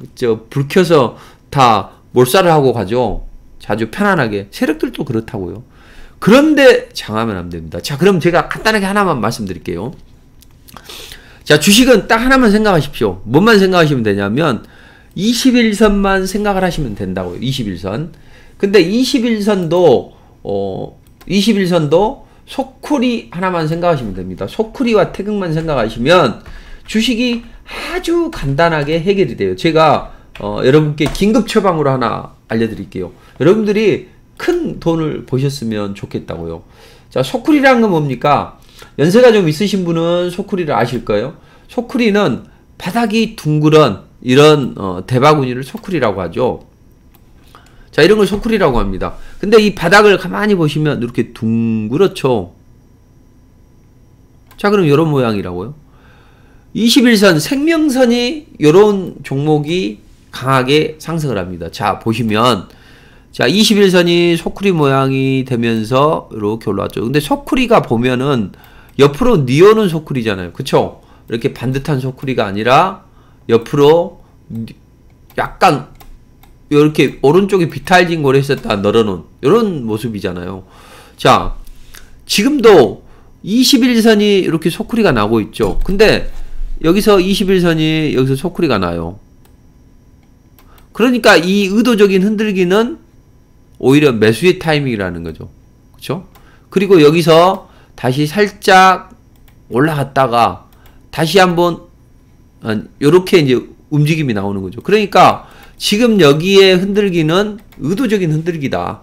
불 켜서 다 몰살을 하고 가죠. 자주 편안하게. 세력들도 그렇다고요. 그런데 장하면 안 됩니다. 자, 그럼 제가 간단하게 하나만 말씀드릴게요. 자, 주식은 딱 하나만 생각하십시오. 뭔만 생각하시면 되냐면 21선만 생각을 하시면 된다고요. 21선. 근데 21선도 소쿠리 하나만 생각하시면 됩니다. 소쿠리와 태극만 생각하시면 주식이 아주 간단하게 해결이 돼요. 제가 여러분께 긴급 처방으로 하나 알려드릴게요. 여러분들이 큰 돈을 버셨으면 좋겠다고요. 자, 소쿠리라는 건 뭡니까? 연세가 좀 있으신 분은 소쿠리를 아실 거예요. 소쿠리는 바닥이 둥그런 이런 대바구니를 소쿠리라고 하죠. 자, 이런 걸 소쿠리라고 합니다. 근데 이 바닥을 가만히 보시면 이렇게 둥그렇죠. 자, 그럼 이런 모양이라고요. 21선 생명선이 이런 종목이 강하게 상승을 합니다. 자, 보시면 자, 21선이 소쿠리 모양이 되면서 이렇게 올라왔죠. 근데 소쿠리가 보면은 옆으로 뉘어는 소쿠리잖아요. 그쵸? 이렇게 반듯한 소쿠리가 아니라 옆으로 약간 이렇게 오른쪽에 비탈진 거를 했었다 널어놓은 이런 모습이잖아요. 자, 지금도 21선이 이렇게 소쿠리가 나고 있죠. 근데 여기서 21선이 여기서 소쿠리가 나요. 그러니까 이 의도적인 흔들기는 오히려 매수의 타이밍이라는 거죠. 그쵸? 그리고 여기서 다시 살짝 올라갔다가 다시 한번 요렇게 이제 움직임이 나오는 거죠. 그러니까 지금 여기에 흔들기는 의도적인 흔들기다.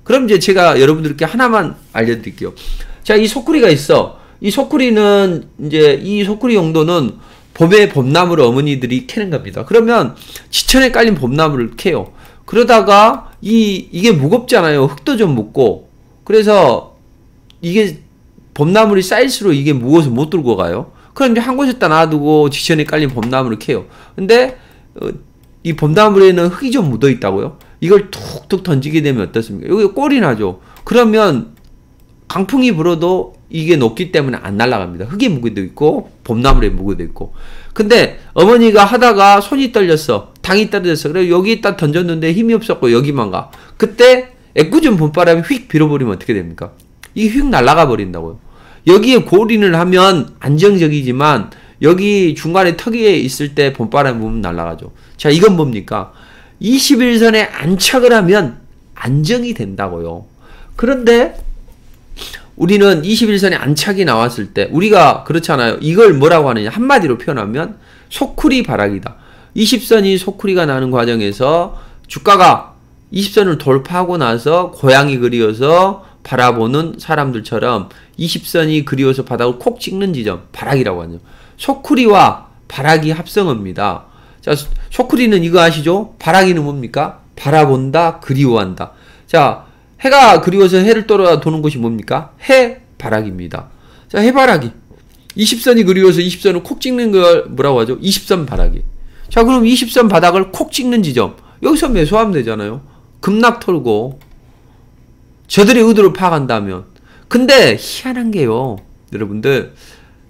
그럼 이제 제가 여러분들께 하나만 알려드릴게요. 자, 이 소쿠리가 있어. 이 소쿠리는 이제 이 소쿠리 용도는 봄에 봄나무를 어머니들이 캐는 겁니다. 그러면 지천에 깔린 봄나무를 캐요. 그러다가 이게 무겁잖아요. 흙도 좀 묻고. 그래서 이게 봄나물이 쌓일수록 이게 무거워서 못 들고 가요. 그럼 이제 한 곳에다 놔두고 지천에 깔린 봄나무를 캐요. 근데 이 봄나물에는 흙이 좀 묻어 있다고요. 이걸 툭툭 던지게 되면 어떻습니까? 여기 꼴이 나죠. 그러면 강풍이 불어도 이게 높기 때문에 안 날아갑니다. 흙이 묻어도 있고 봄나물에 묻어도 있고. 근데 어머니가 하다가 손이 떨렸어. 당이 떨어졌어. 그래서 여기에다 던졌는데 힘이 없었고 여기만 가. 그때 애꿎은 봄바람이 휙 빌어버리면 어떻게 됩니까? 이게 휙 날아가 버린다고요. 여기에 골인을 하면 안정적이지만 여기 중간에 턱에 있을 때 봄바람이 불면 날아가죠. 자, 이건 뭡니까? 21선에 안착을 하면 안정이 된다고요. 그런데 우리는 21선이 안착이 나왔을 때 우리가 그렇잖아요. 이걸 뭐라고 하느냐. 한마디로 표현하면 소쿠리 바라기다. 20선이 소쿠리가 나는 과정에서 주가가 20선을 돌파하고 나서 고양이 그리워서 바라보는 사람들처럼 20선이 그리워서 바닥을 콕 찍는 지점, 바라기라고 하죠. 소쿠리와 바라기 합성어입니다. 자, 소쿠리는 이거 아시죠? 바라기는 뭡니까? 바라본다, 그리워한다. 자, 해가 그리워서 해를 따라 도는 것이 뭡니까? 해바라기입니다. 자, 해바라기. 20선이 그리워서 20선을 콕 찍는 걸 뭐라고 하죠? 20선 바라기. 자, 그럼 20선 바닥을 콕 찍는 지점. 여기서 매수하면 되잖아요. 급락 털고 저들의 의도를 파악한다면. 근데 희한한 게요. 여러분들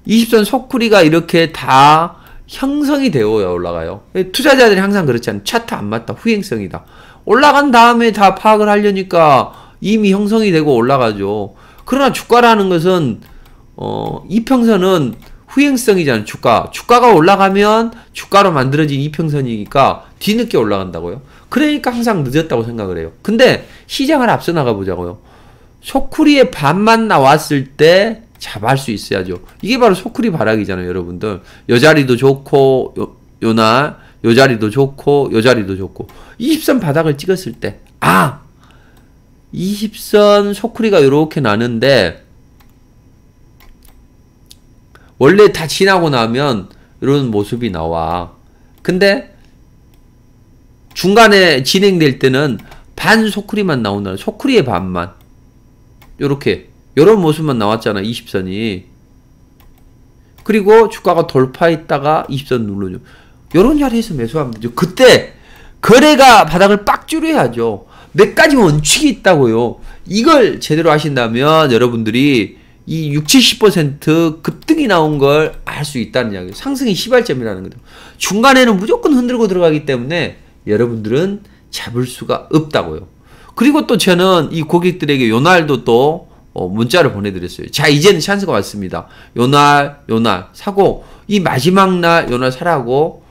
20선 소쿠리가 이렇게 다 형성이 되어 올라가요. 투자자들이 항상 그렇잖아요. 차트 안 맞다. 후행성이다. 올라간 다음에 다 파악을 하려니까 이미 형성이 되고 올라가죠. 그러나 주가라는 것은 이평선은 후행성이잖아요. 주가가 올라가면 주가로 만들어진 이평선이니까 뒤늦게 올라간다고요. 그러니까 항상 늦었다고 생각을 해요. 근데 시장을 앞서 나가 보자고요. 소쿠리의 반만 나왔을 때 잡아할 수 있어야죠. 이게 바로 소쿠리 바라기잖아요, 여러분들. 요 자리도 좋고 요 날, 요 자리도 좋고 요 자리도 좋고 20선 바닥을 찍었을 때 20선 소쿠리가 요렇게 나는데 원래 다 지나고 나면 이런 모습이 나와. 근데 중간에 진행될 때는 반 소쿠리만 나온다. 소쿠리의 반만. 요렇게 요런 모습만 나왔잖아. 20선이. 그리고 주가가 돌파했다가 20선 눌러줘. 요런 자리에서 매수하면 되죠. 그때 거래가 바닥을 빡 줄여야죠. 몇 가지 원칙이 있다고요. 이걸 제대로 하신다면 여러분들이 이 60, 70% 급등이 나온 걸 알 수 있다는 이야기예요. 상승의 시발점이라는 거죠. 중간에는 무조건 흔들고 들어가기 때문에 여러분들은 잡을 수가 없다고요. 그리고 또 저는 이 고객들에게 요날도 또 문자를 보내드렸어요. 자, 이제는 찬스가 왔습니다. 요날 사고 이 마지막 날 요날 사라고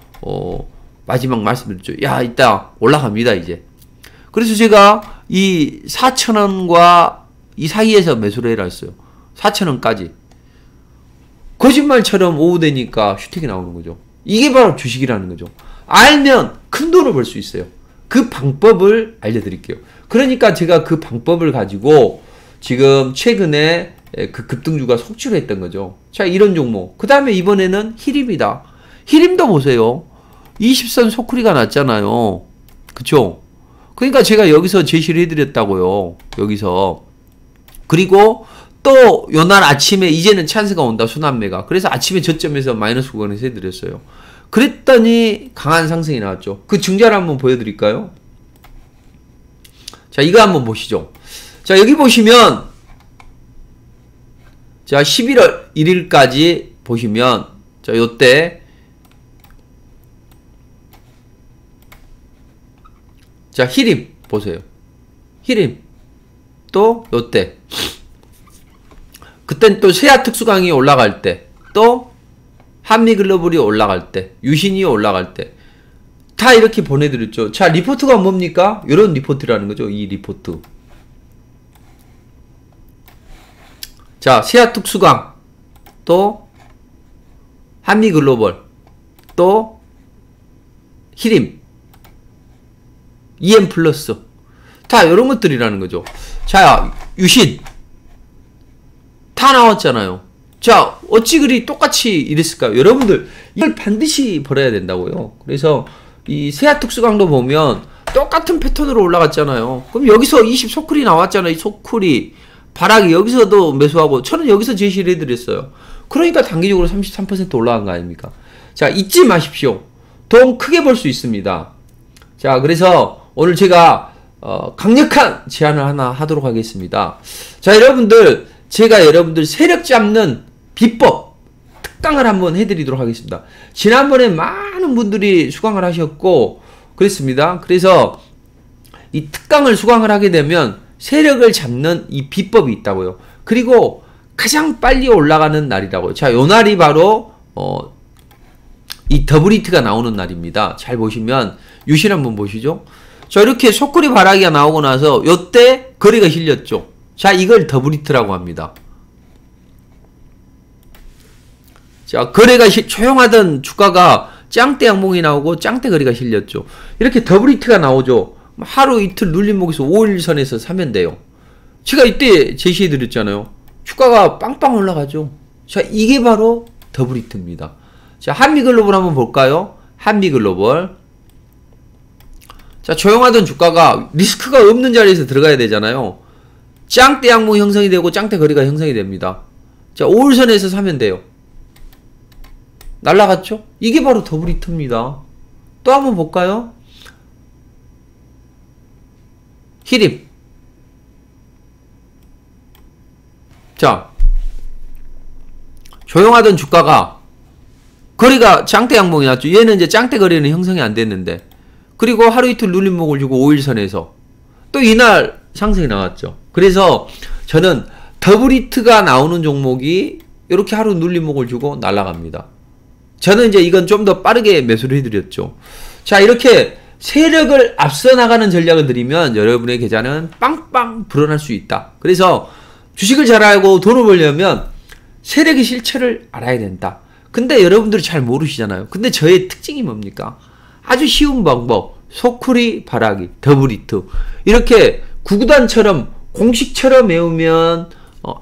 마지막 말씀드렸죠. 야, 이따 올라갑니다 이제. 그래서 제가 이 4,000원과 이 사이에서 매수를 해라 했어요. 4,000원까지. 거짓말처럼 오후 되니까 슈팅이 나오는 거죠. 이게 바로 주식이라는 거죠. 알면 큰 돈을 벌 수 있어요. 그 방법을 알려드릴게요. 그러니까 제가 그 방법을 가지고 지금 최근에 그 급등주가 속출을 했던 거죠. 자, 이런 종목. 그 다음에 이번에는 히림이다. 히림도 보세요. 20선 소쿠리가 났잖아요. 그쵸? 그러니까 제가 여기서 제시를 해드렸다고요. 여기서. 그리고 또 요날 아침에 이제는 찬스가 온다. 순환매가. 그래서 아침에 저점에서 마이너스 구간에서 해드렸어요. 그랬더니 강한 상승이 나왔죠. 그 증자를 한번 보여드릴까요? 자, 이거 한번 보시죠. 자, 여기 보시면 자, 11월 1일까지 보시면 자, 요때 자, 히림 보세요. 히림 또 요때 그땐 또 세아 특수강이 올라갈 때 또 한미글로벌이 올라갈 때 유신이 올라갈 때 다 이렇게 보내드렸죠. 자, 리포트가 뭡니까? 이런 리포트라는 거죠. 이 리포트. 자, 세아 특수강 또 한미글로벌 또 히림 EM 플러스 다 이런 것들이라는 거죠. 자, 유신 다 나왔잖아요. 자, 어찌 그리 똑같이 이랬을까요? 여러분들 이걸 반드시 벌어야 된다고요. 그래서 이 세아 특수강도 보면 똑같은 패턴으로 올라갔잖아요. 그럼 여기서 20 소쿠리 나왔잖아요. 이 소쿠리 바라기 여기서도 매수하고 저는 여기서 제시를 해드렸어요. 그러니까 단기적으로 33% 올라간 거 아닙니까? 자, 잊지 마십시오. 돈 크게 벌 수 있습니다. 자, 그래서 오늘 제가 강력한 제안을 하나 하도록 하겠습니다. 자, 여러분들 제가 여러분들 세력 잡는 비법 특강을 한번 해드리도록 하겠습니다. 지난번에 많은 분들이 수강을 하셨고 그랬습니다. 그래서 이 특강을 수강을 하게 되면 세력을 잡는 이 비법이 있다고요. 그리고 가장 빨리 올라가는 날이라고요. 자, 요 날이 바로 이 더블히트가 나오는 날입니다. 잘 보시면 유신 한번 보시죠. 자, 이렇게 소쿠리 바라기가 나오고 나서 요때 거래가 실렸죠. 자, 이걸 더블히트라고 합니다. 자, 거래가 조용하던 주가가 짱대 양봉이 나오고 짱대 거래가 실렸죠. 이렇게 더블히트가 나오죠. 하루 이틀 눌림목에서 5일선에서 사면 돼요. 제가 이때 제시해드렸잖아요. 주가가 빵빵 올라가죠. 자, 이게 바로 더블히트입니다. 자, 한미글로벌 한번 볼까요? 한미글로벌. 자, 조용하던 주가가 리스크가 없는 자리에서 들어가야 되잖아요. 짱대 양봉이 형성이 되고 짱대 거래가 형성이 됩니다. 자, 5일선에서 사면 돼요. 날라갔죠? 이게 바로 더블히트입니다. 또 한번 볼까요? 히림. 자, 조용하던 주가가 거래가 짱대 양봉이 났죠. 얘는 이제 짱대 거래는 형성이 안 됐는데, 그리고 하루 이틀 눌림목을 주고 5일선에서 또 이날 상승이 나왔죠. 그래서 저는 더블히트가 나오는 종목이 이렇게 하루 눌림목을 주고 날아갑니다. 저는 이제 이건 좀 더 빠르게 매수를 해드렸죠. 자, 이렇게 세력을 앞서 나가는 전략을 들이면 여러분의 계좌는 빵빵 불어날 수 있다. 그래서 주식을 잘 알고 돈을 벌려면 세력의 실체를 알아야 된다. 근데 여러분들이 잘 모르시잖아요. 근데 저의 특징이 뭡니까? 아주 쉬운 방법. 소쿠리 바라기, 더블히트. 이렇게 구구단처럼 공식처럼 외우면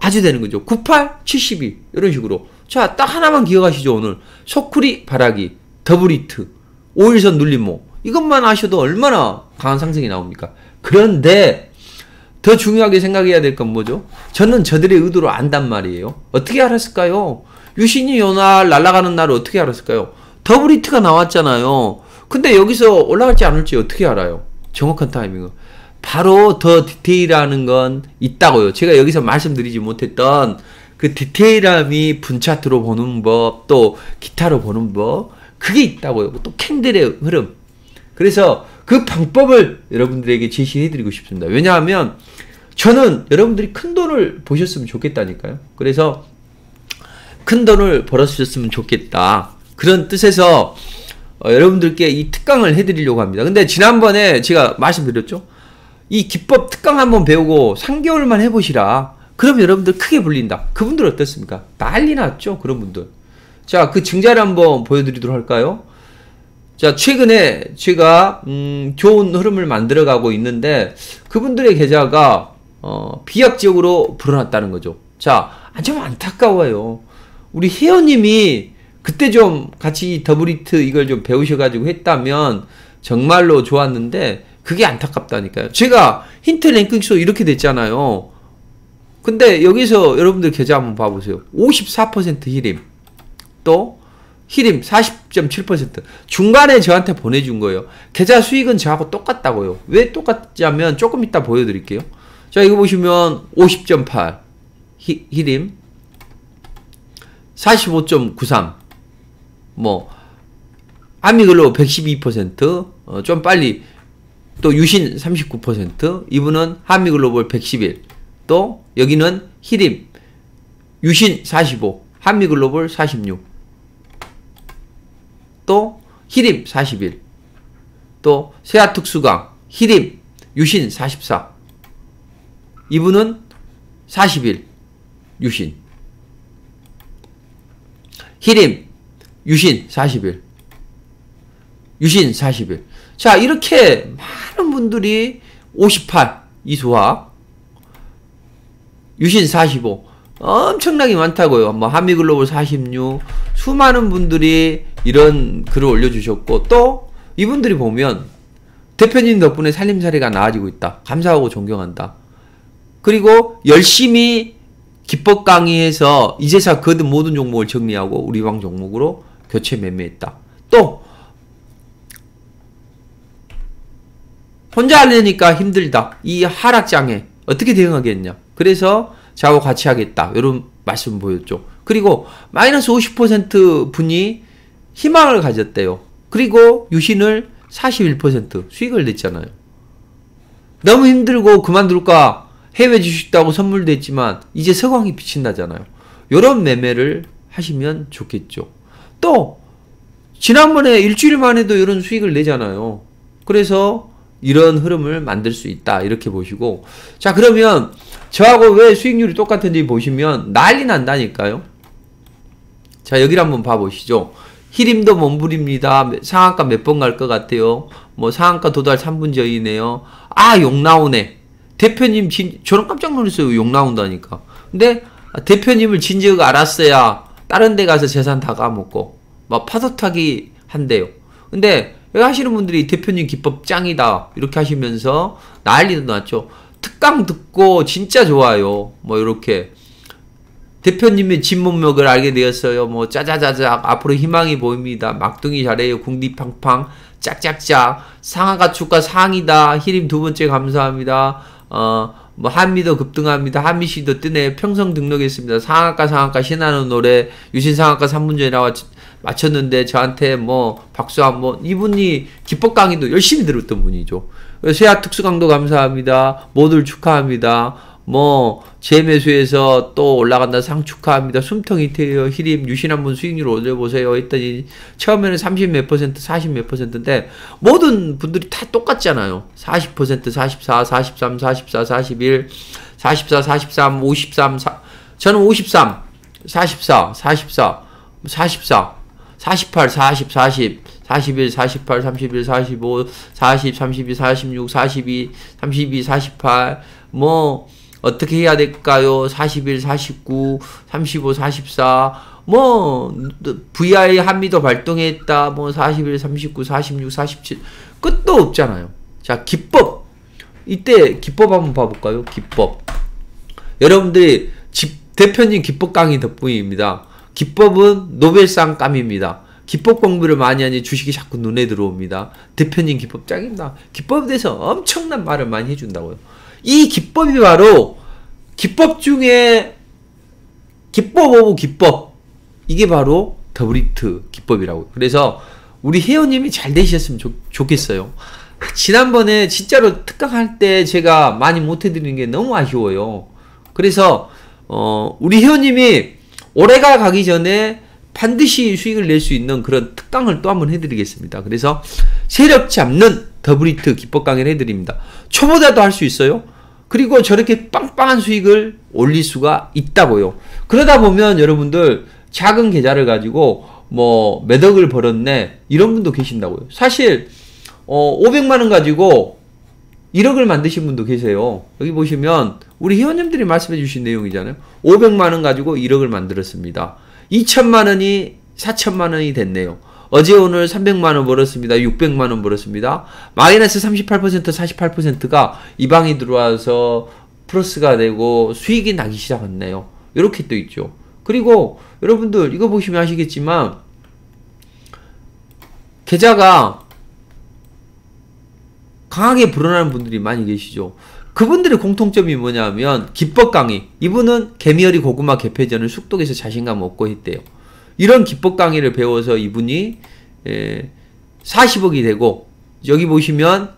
아주 되는 거죠. 98, 72 이런 식으로. 자, 딱 하나만 기억하시죠. 오늘 소쿠리 바라기, 더블히트, 5일선 눌림목. 이것만 아셔도 얼마나 강한 상승이 나옵니까? 그런데 더 중요하게 생각해야 될 건 뭐죠? 저는 저들의 의도를 안단 말이에요. 어떻게 알았을까요? 유신이 요날 날아가는 날을 어떻게 알았을까요? 더블히트가 나왔잖아요. 근데 여기서 올라갈지 안 올지 어떻게 알아요? 정확한 타이밍은. 바로 더 디테일하는 건 있다고요. 제가 여기서 말씀드리지 못했던 그 디테일함이 분차트로 보는 법, 또 기타로 보는 법, 그게 있다고요. 또 캔들의 흐름. 그래서 그 방법을 여러분들에게 제시해드리고 싶습니다. 왜냐하면 저는 여러분들이 큰 돈을 보셨으면 좋겠다니까요. 그래서 큰 돈을 벌었으면 좋겠다. 그런 뜻에서 여러분들께 이 특강을 해드리려고 합니다. 근데 지난번에 제가 말씀드렸죠. 이 기법 특강 한번 배우고 3개월만 해보시라. 그럼 여러분들 크게 불린다. 그분들 어떻습니까? 난리 났죠? 그런 분들. 자, 그 증자를 한번 보여드리도록 할까요? 자, 최근에 제가 좋은 흐름을 만들어가고 있는데 그분들의 계좌가 비약적으로 불어났다는 거죠. 자, 좀 안타까워요. 우리 혜연님이 그때 좀 같이 더블히트 이걸 좀 배우셔가지고 했다면 정말로 좋았는데 그게 안타깝다니까요. 제가 힌트 랭킹수 이렇게 됐잖아요. 근데 여기서 여러분들 계좌 한번 봐보세요. 54% 히림, 또 히림 40.7%. 중간에 저한테 보내준 거예요. 계좌 수익은 저하고 똑같다고요. 왜 똑같냐면 조금 이따 보여드릴게요. 자, 이거 보시면 50.8 히림, 45.93 뭐 한미글로 112%, 좀 빨리 또 유신 39%, 이분은 한미글로벌 111, 또 여기는 히림 유신 45, 한미글로벌 46, 또 히림 41, 또 세아특수강 히림 유신 44, 이분은 41 유신, 히림 유신 41, 유신 41. 자, 이렇게 많은 분들이 58 이수학, 유신 45 엄청나게 많다고요. 뭐 한미글로벌 46, 수많은 분들이 이런 글을 올려주셨고, 또 이분들이 보면 대표님 덕분에 살림살이가 나아지고 있다. 감사하고 존경한다. 그리고 열심히 기법 강의해서 이제사 거듭 모든 종목을 정리하고 우리 방 종목으로 교체 매매했다. 또 혼자 하려니까 힘들다. 이 하락장에 어떻게 대응하겠냐. 그래서 저하고 같이 하겠다. 이런 말씀 보였죠. 그리고 마이너스 50% 분이 희망을 가졌대요. 그리고 유신을 41% 수익을 냈잖아요. 너무 힘들고 그만둘까, 해외 주식도 선물도 했지만 이제 서광이 비친다잖아요. 이런 매매를 하시면 좋겠죠. 또 지난번에 일주일만 해도 이런 수익을 내잖아요. 그래서 이런 흐름을 만들 수 있다. 이렇게 보시고, 자, 그러면 저하고 왜 수익률이 똑같은지 보시면 난리 난다니까요. 자, 여기를 한번 봐보시죠. 히림도 몸부립니다. 상한가 몇 번 갈 것 같아요? 뭐 상한가 도달 3분 전이네요. 아, 욕 나오네. 대표님 저는 깜짝 놀랐어요. 욕 나온다니까. 근데 대표님을 진즉 알았어야 다른 데 가서 재산 다 까먹고 막 파도타기 한대요. 근데 여기 하시는 분들이 대표님 기법 짱이다 이렇게 하시면서 난리도 났죠. 특강 듣고 진짜 좋아요. 뭐 이렇게 대표님의 진문맥을 알게 되었어요. 뭐 짜자자작 앞으로 희망이 보입니다. 막둥이 잘해요. 궁디팡팡 짝짝짝 상하가 주가 상이다. 히림 두 번째 감사합니다. 뭐 한미도 급등합니다. 한미시도 뜨네요. 평성 등록했습니다. 상한가 신나는 노래 유신 상한가 3분 전에 맞췄는데 저한테 뭐 박수 한번. 이분이 기법 강의도 열심히 들었던 분이죠. 세아 특수 강도 감사합니다. 모두 축하합니다. 뭐 재매수에서 또 올라간다 상 축하합니다. 숨통이 트여요. 히림 유신 한번 수익률 올려보세요 했더니 처음에는 30 몇 퍼센트 40 몇 퍼센트인데 모든 분들이 다 똑같잖아요. 40% 44 43 44 41 44 43 53 저는 53 44 44 44 48 40 40 41 48 31 45 40 32 46 42 32 48 뭐 어떻게 해야 될까요? 41, 49, 35, 44, 뭐, VI 한미도 발동했다, 뭐, 41, 39, 46, 47, 끝도 없잖아요. 자, 기법. 이때 기법 한번 봐볼까요? 기법. 여러분들이 대표님 기법 강의 덕분입니다. 기법은 노벨상 감입니다. 기법 공부를 많이 하니 주식이 자꾸 눈에 들어옵니다. 대표님 기법 짱입니다. 기법에 대해서 엄청난 말을 많이 해준다고요. 이 기법이 바로 기법 중에 기법 오브 기법 이게 바로 더블히트 기법이라고. 그래서 우리 회원님이 잘 되셨으면 좋겠어요. 지난번에 진짜로 특강할 때 제가 많이 못 해드리는 게 너무 아쉬워요. 그래서 우리 회원님이 올해가 가기 전에 반드시 수익을 낼 수 있는 그런 특강을 또 한번 해드리겠습니다. 그래서 세력 잡는 더블히트 기법 강의를 해드립니다. 초보자도 할 수 있어요. 그리고 저렇게 빵빵한 수익을 올릴 수가 있다고요. 그러다 보면 여러분들 작은 계좌를 가지고 뭐 몇 억을 벌었네 이런 분도 계신다고요. 사실 500만원 가지고 1억을 만드신 분도 계세요. 여기 보시면 우리 회원님들이 말씀해 주신 내용이잖아요. 500만원 가지고 1억을 만들었습니다. 2천만원이 4천만원이 됐네요. 어제 오늘 300만원 벌었습니다. 600만원 벌었습니다. 마이너스 38% 48%가 이 방에 들어와서 플러스가 되고 수익이 나기 시작했네요. 이렇게 또 있죠. 그리고 여러분들 이거 보시면 아시겠지만 계좌가 강하게 불어나는 분들이 많이 계시죠. 그분들의 공통점이 뭐냐면 기법 강의. 이분은 개미어리 고구마 개폐전을 숙독에서 자신감 얻고 했대요. 이런 기법 강의를 배워서 이분이 40억이 되고 여기 보시면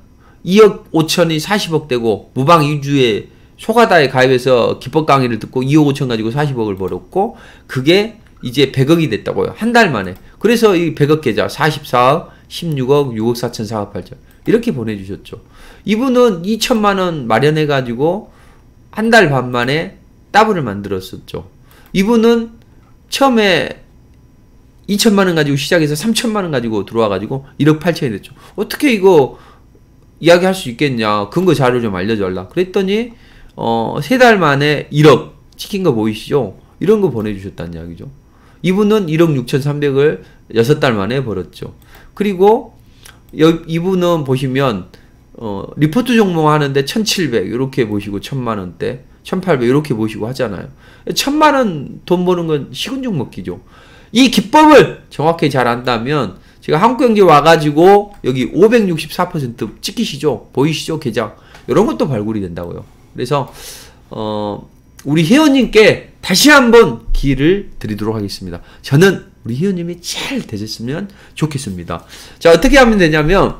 2억 5천이 40억 되고 무방 2주에 소가다에 가입해서 기법 강의를 듣고 2억 5천 가지고 40억을 벌었고 그게 이제 100억이 됐다고요. 한 달 만에. 그래서 이 100억 계좌 44억 16억 6억 4천 4억 8천 이렇게 보내주셨죠. 이분은 2천만원 마련해가지고 한 달 반 만에 더블을 만들었었죠. 이분은 처음에 2천만원 가지고 시작해서 3천만원 가지고 들어와가지고 1억 8천이 됐죠. 어떻게 이거 이야기할 수 있겠냐. 근거 자료 좀 알려달라. 그랬더니 3달 만에 1억 찍힌 거 보이시죠? 이런 거 보내주셨다는 이야기죠. 이분은 1억 6,300을 6달 만에 벌었죠. 그리고 이분은 보시면 리포트 종목 하는데 1,700 이렇게 보시고 1,000만원대 1,800 이렇게 보시고 하잖아요. 1,000만원 돈 버는 건 식은죽 먹기죠. 이 기법을 정확히 잘 안다면 제가 한국경제 와가지고 여기 564% 찍히시죠? 보이시죠? 계좌 이런 것도 발굴이 된다고요. 그래서 우리 회원님께 다시 한번 기회를 드리도록 하겠습니다. 저는 우리 회원님이 잘 되셨으면 좋겠습니다. 자, 어떻게 하면 되냐면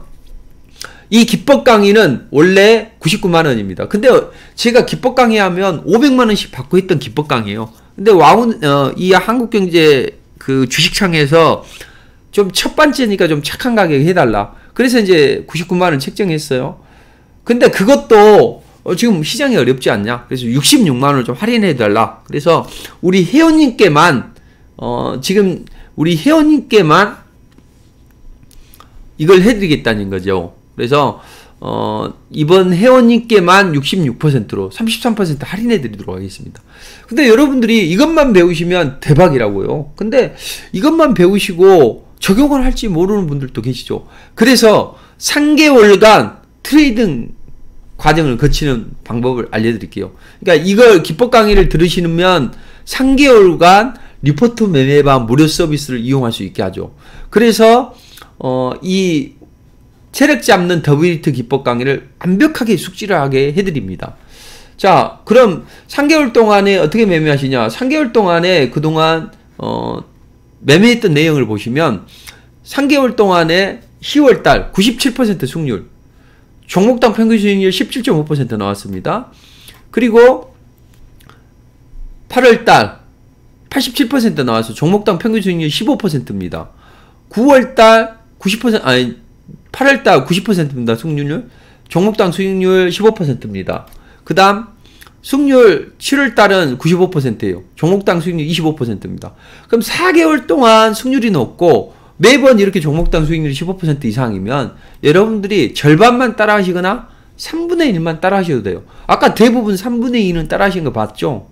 이 기법 강의는 원래 99만원입니다. 근데 제가 기법 강의하면 500만원씩 받고 했던 기법 강의예요. 근데 이 한국경제 그 주식창에서 좀 첫 번째니까 좀 착한 가격에 해달라. 그래서 이제 99만원 책정했어요. 근데 그것도 지금 시장이 어렵지 않냐? 그래서 66만 원을 좀 할인해 달라. 그래서 우리 회원님께만 지금 우리 회원님께만 이걸 해드리겠다는 거죠. 그래서 이번 회원님께만 66%로 33% 할인해 드리도록 하겠습니다. 근데 여러분들이 이것만 배우시면 대박이라고요. 근데 이것만 배우시고 적용을 할지 모르는 분들도 계시죠. 그래서 3개월간 트레이딩 과정을 거치는 방법을 알려드릴게요. 그러니까 이걸 기법 강의를 들으시면 3개월간 리포트 매매반 무료 서비스를 이용할 수 있게 하죠. 그래서 이 세력 잡는 더블히트 기법 강의를 완벽하게 숙지를 하게 해드립니다. 자, 그럼 3개월 동안에 어떻게 매매하시냐? 3개월 동안에 그동안 매매했던 내용을 보시면 3개월 동안에 10월달 97% 승률, 종목당 평균 수익률 17.5% 나왔습니다. 그리고 8월달 87% 나와서 종목당 평균 수익률 15%입니다. 9월달 90% 아니 8월달 90%입니다. 승률. 종목당 수익률 15%입니다. 그 다음 승률 7월달은 95%예요. 종목당 수익률 25%입니다. 그럼 4개월 동안 승률이 높고 매번 이렇게 종목당 수익률이 15% 이상이면 여러분들이 절반만 따라 하시거나 3분의 1만 따라 하셔도 돼요. 아까 대부분 3분의 2는 따라 하신 거 봤죠?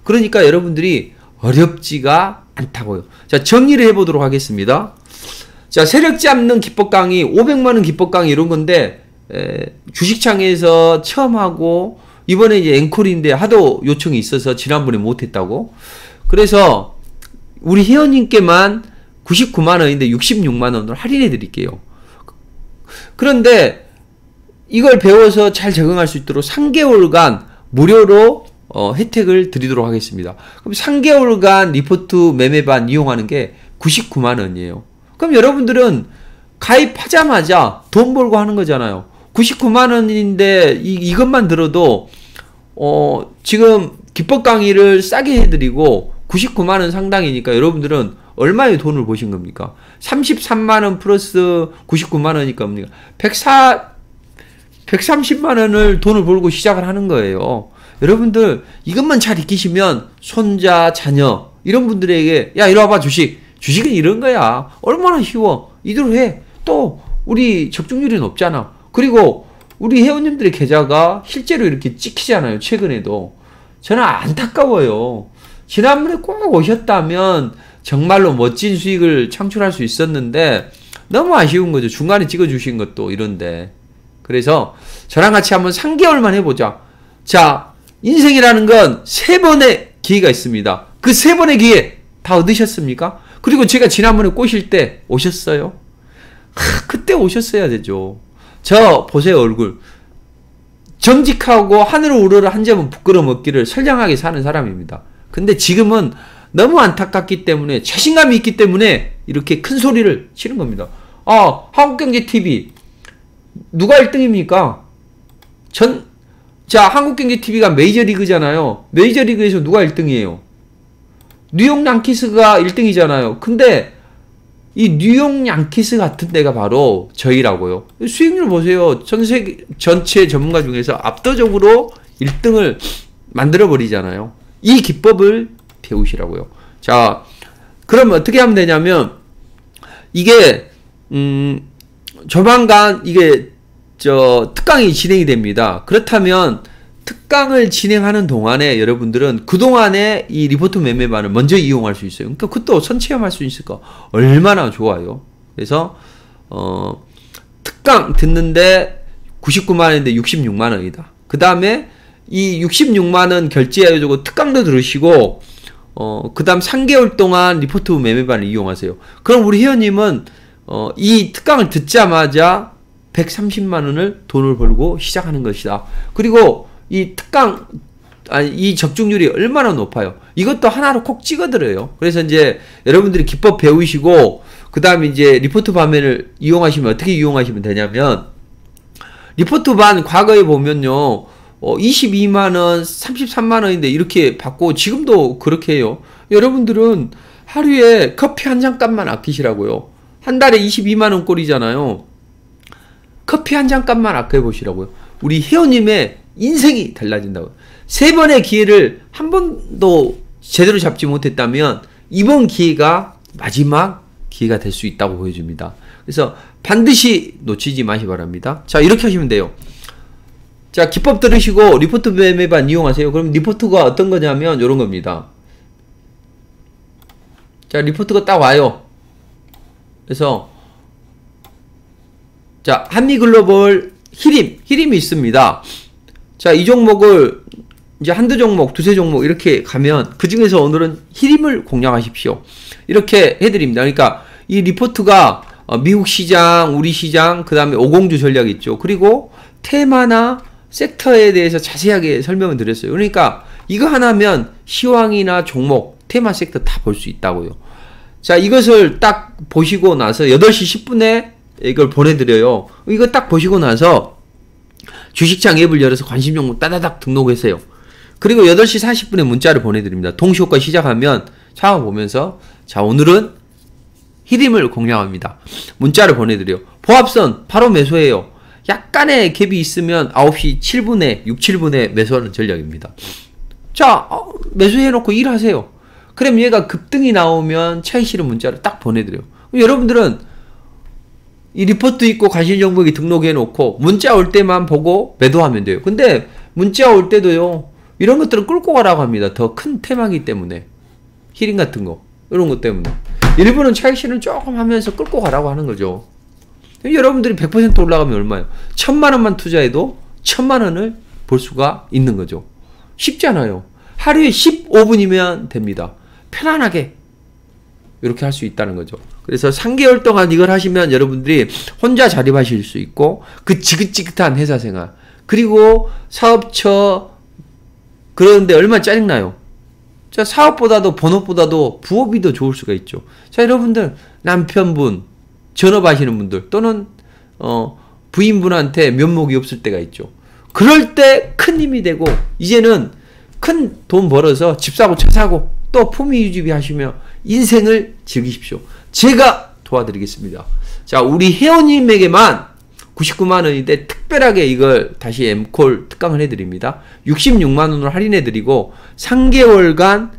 그러니까 여러분들이 어렵지가 않다고요. 자, 정리를 해보도록 하겠습니다. 자, 세력 잡는 기법 강의, 500만원 기법 강의 이런 건데, 주식창에서 처음 하고, 이번에 이제 앵콜인데 하도 요청이 있어서 지난번에 못했다고. 그래서, 우리 회원님께만 99만원인데 66만원을 할인해 드릴게요. 그런데, 이걸 배워서 잘 적응할 수 있도록 3개월간 무료로 혜택을 드리도록 하겠습니다. 그럼 3개월간 리포트 매매반 이용하는 게 99만원이에요. 그럼 여러분들은 가입하자마자 돈 벌고 하는 거잖아요. 99만원인데 이것만 들어도 지금 기법 강의를 싸게 해드리고 99만원 상당이니까 여러분들은 얼마의 돈을 버신 겁니까? 33만원 플러스 99만원이니까 뭡니까? 130만원을 돈을 벌고 시작을 하는 거예요. 여러분들 이것만 잘 익히시면 손자, 자녀 이런 분들에게 야 이리 와봐 주식은 이런 거야. 얼마나 쉬워. 이대로 해. 또 우리 적중률이 높잖아. 그리고 우리 회원님들의 계좌가 실제로 이렇게 찍히잖아요. 최근에도. 저는 안타까워요. 지난번에 꼭 오셨다면 정말로 멋진 수익을 창출할 수 있었는데 너무 아쉬운 거죠. 중간에 찍어주신 것도 이런데. 그래서 저랑 같이 한번 3개월만 해보자. 자, 인생이라는 건 3번의 기회가 있습니다. 그 3번의 기회 다 얻으셨습니까? 그리고 제가 지난번에 꼬실 때 오셨어요? 그때 오셨어야 되죠. 저 보세요 얼굴. 정직하고 하늘을 우러러 한 점은 부끄러움 없기를 선량하게 사는 사람입니다. 근데 지금은 너무 안타깝기 때문에 자신감이 있기 때문에 이렇게 큰 소리를 치는 겁니다. 한국경제TV 누가 1등입니까? 자, 한국경제TV가 메이저리그잖아요. 메이저리그에서 누가 1등이에요? 뉴욕 양키스가 1등이잖아요. 근데 이 뉴욕 양키스 같은 데가 바로 저희라고요. 수익률 보세요. 전체 전문가 중에서 압도적으로 1등을 만들어버리잖아요. 이 기법을 배우시라고요. 자, 그럼 어떻게 하면 되냐면 이게 조만간 이게 특강이 진행이 됩니다. 그렇다면 특강을 진행하는 동안에 여러분들은 그동안에 이 리포트 매매반을 먼저 이용할 수 있어요. 그러니까 그것도 선체험할 수 있을까? 얼마나 좋아요. 그래서 특강 듣는데 99만원인데 66만원이다. 그 다음에 이 66만원 결제해주고 특강도 들으시고 그 다음 3개월 동안 리포트 매매반을 이용하세요. 그럼 우리 회원님은 이 특강을 듣자마자 130만원을 돈을 벌고 시작하는 것이다. 그리고 이 특강, 이 적중률이 얼마나 높아요. 이것도 하나로 콕 찍어들어요. 그래서 이제 여러분들이 기법 배우시고, 그 다음에 이제 리포트 반면을 이용하시면 어떻게 이용하시면 되냐면, 리포트 반 과거에 보면요, 22만원, 33만원인데 이렇게 받고, 지금도 그렇게 해요. 여러분들은 하루에 커피 한 잔 값만 아끼시라고요. 한 달에 22만원 꼴이잖아요. 커피 한 잔 값만 아껴보시라고요. 우리 회원님의 인생이 달라진다고. 세 번의 기회를 한 번도 제대로 잡지 못했다면 이번 기회가 마지막 기회가 될 수 있다고 보여줍니다. 그래서 반드시 놓치지 마시 바랍니다. 자, 이렇게 하시면 돼요. 자, 기법 들으시고 리포트 매매반 이용하세요. 그럼 리포트가 어떤 거냐면 이런 겁니다. 자, 리포트가 딱 와요. 그래서 자, 한미글로벌 히림이 있습니다. 자, 이 종목을 이제 한두 종목, 두세 종목 이렇게 가면 그 중에서 오늘은 히림을 공략하십시오. 이렇게 해드립니다. 그러니까 이 리포트가 미국 시장, 우리 시장, 그 다음에 오공주 전략 있죠. 그리고 테마나 섹터에 대해서 자세하게 설명을 드렸어요. 그러니까 이거 하나면 시황이나 종목, 테마 섹터 다 볼 수 있다고요. 자, 이것을 딱 보시고 나서 8시 10분에 이걸 보내드려요. 이거 딱 보시고 나서 주식창 앱을 열어서 관심 종목 따다닥 등록하세요. 그리고 8시 40분에 문자를 보내드립니다. 동시효과 시작하면 차마 보면서 자, 오늘은 히림을 공략합니다. 문자를 보내드려요. 보합선 바로 매수해요. 약간의 갭이 있으면 9시 7분에 6, 7분에 매수하는 전략입니다. 자, 매수해놓고 일하세요. 그럼 얘가 급등이 나오면 차익 실현 문자를 딱 보내드려요. 여러분들은 이 리포트 있고 관심 종목이 등록해놓고 문자 올 때만 보고 매도하면 돼요. 근데 문자 올 때도요, 이런 것들은 끌고 가라고 합니다. 더 큰 테마이기 때문에. 히림 같은 거, 이런 것 때문에. 일부는 차익 실현 조금 하면서 끌고 가라고 하는 거죠. 여러분들이 100% 올라가면 얼마예요? 1000만원만 투자해도 1000만원을 볼 수가 있는 거죠. 쉽잖아요. 하루에 15분이면 됩니다. 편안하게 이렇게 할 수 있다는 거죠. 그래서 3개월 동안 이걸 하시면 여러분들이 혼자 자립하실 수 있고, 그 지긋지긋한 회사 생활, 그리고 사업처, 그런데 얼마나 짜증나요. 자, 사업보다도 본업보다도 부업이 더 좋을 수가 있죠. 자, 여러분들 남편분, 전업하시는 분들 또는 부인분한테 면목이 없을 때가 있죠. 그럴 때 큰 힘이 되고, 이제는 큰 돈 벌어서 집 사고 차 사고 또 품위 유지비 하시며 인생을 즐기십시오. 제가 도와드리겠습니다. 자, 우리 회원님에게만 99만원인데 특별하게 이걸 다시 엠콜 특강을 해드립니다. 66만원으로 할인해드리고 3개월간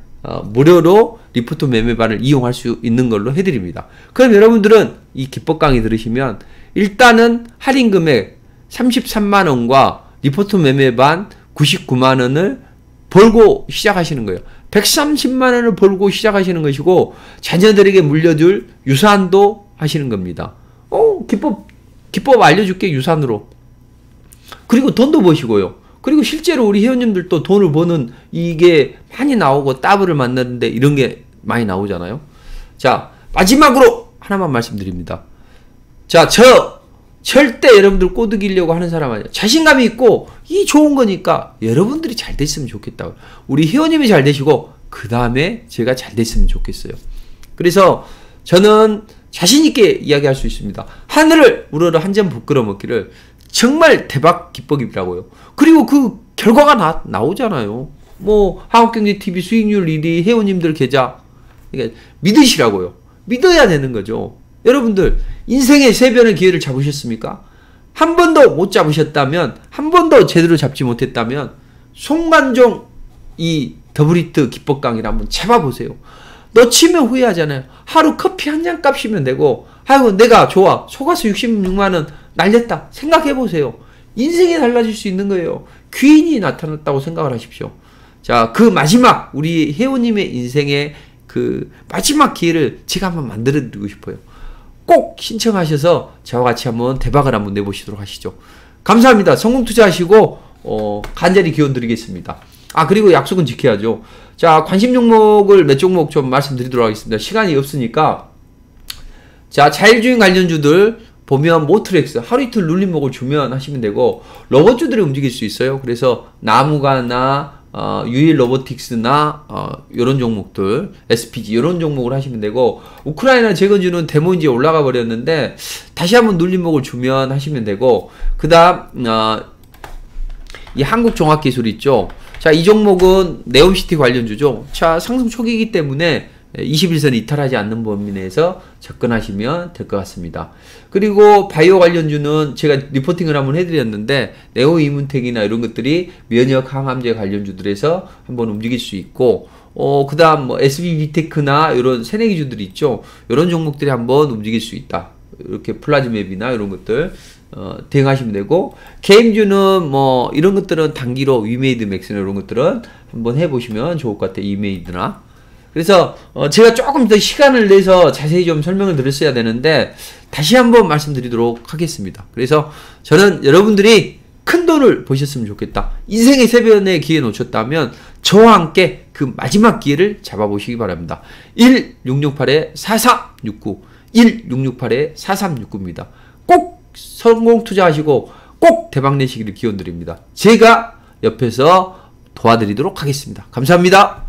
무료로 리포트 매매반을 이용할 수 있는 걸로 해드립니다. 그럼 여러분들은 이 기법 강의 들으시면 일단은 할인 금액 33만원과 리포트 매매반 99만원을 벌고 시작하시는 거예요. 130만원을 벌고 시작하시는 것이고, 자녀들에게 물려줄 유산도 하시는 겁니다. 기법 알려줄게, 유산으로. 그리고 돈도 버시고요. 그리고 실제로 우리 회원님들도 돈을 버는 이게 많이 나오고, 따블을 만나는데 이런 게 많이 나오잖아요. 자, 마지막으로 하나만 말씀드립니다. 자, 절대 여러분들 꼬드기려고 하는 사람 아니에요. 자신감이 있고 이 좋은 거니까 여러분들이 잘 됐으면 좋겠다고. 우리 회원님이 잘 되시고 그 다음에 제가 잘 됐으면 좋겠어요. 그래서 저는 자신 있게 이야기할 수 있습니다. 하늘을 우러러 한 점 부끄러 먹기를 정말 대박 기법이라고요. 그리고 그 결과가 나오잖아요. 뭐 한국경제TV 수익률 1위 회원님들 계좌, 그러니까 믿으시라고요. 믿어야 되는 거죠. 여러분들 인생의 세 번의 기회를 잡으셨습니까? 한 번도 못 잡으셨다면, 한 번도 제대로 잡지 못했다면 송관종 이 더블히트 기법 강의를 한번 잡아보세요. 놓치면 후회하잖아요. 하루 커피 한 잔 값이면 되고, 아이고 내가 좋아 속아서 66만원 날렸다 생각해보세요. 인생이 달라질 수 있는 거예요. 귀인이 나타났다고 생각을 하십시오. 자, 그 마지막 우리 회원님의 인생의 그 마지막 기회를 제가 한번 만들어 드리고 싶어요. 꼭 신청하셔서 저와 같이 한번 대박을 한번 내보시도록 하시죠. 감사합니다. 성공 투자하시고 간절히 기원 드리겠습니다. 아, 그리고 약속은 지켜야죠. 자, 관심 종목을 몇 종목 좀 말씀드리도록 하겠습니다. 시간이 없으니까. 자, 자율주행 관련주들 보면 모트렉스 하루 이틀 눌림목을 주면 하시면 되고, 로봇주들이 움직일 수 있어요. 그래서 나무가나 유일 로보틱스나 요런 종목들, SPG 요런 종목을 하시면 되고, 우크라이나 재건주는 데모 이제 올라가 버렸는데 다시 한번 눌림목을 주면 하시면 되고, 그 다음 이 한국종합기술 있죠. 자, 이 종목은 네옴시티 관련주죠. 자, 상승 초기이기 때문에 21선 이탈하지 않는 범위 내에서 접근하시면 될 것 같습니다. 그리고 바이오 관련주는 제가 리포팅을 한번 해드렸는데 네오이문텍이나 이런 것들이 면역 항암제 관련주들에서 한번 움직일 수 있고 그 다음 뭐 SB비테크나 이런 새내기주들이 있죠. 이런 종목들이 한번 움직일 수 있다. 이렇게 플라즈맵이나 이런 것들 대응하시면 되고, 게임주는 뭐 이런 것들은 단기로 위메이드 맥스나 이런 것들은 한번 해보시면 좋을 것 같아요. 이메이드나. 그래서 제가 조금 더 시간을 내서 자세히 좀 설명을 드렸어야 되는데 다시 한번 말씀드리도록 하겠습니다. 그래서 저는 여러분들이 큰 돈을 버셨으면 좋겠다. 인생의 세 번의 기회 놓쳤다면 저와 함께 그 마지막 기회를 잡아보시기 바랍니다. 1668-4369 1668-4369입니다. 꼭 성공 투자하시고 꼭 대박 내시기를 기원드립니다. 제가 옆에서 도와드리도록 하겠습니다. 감사합니다.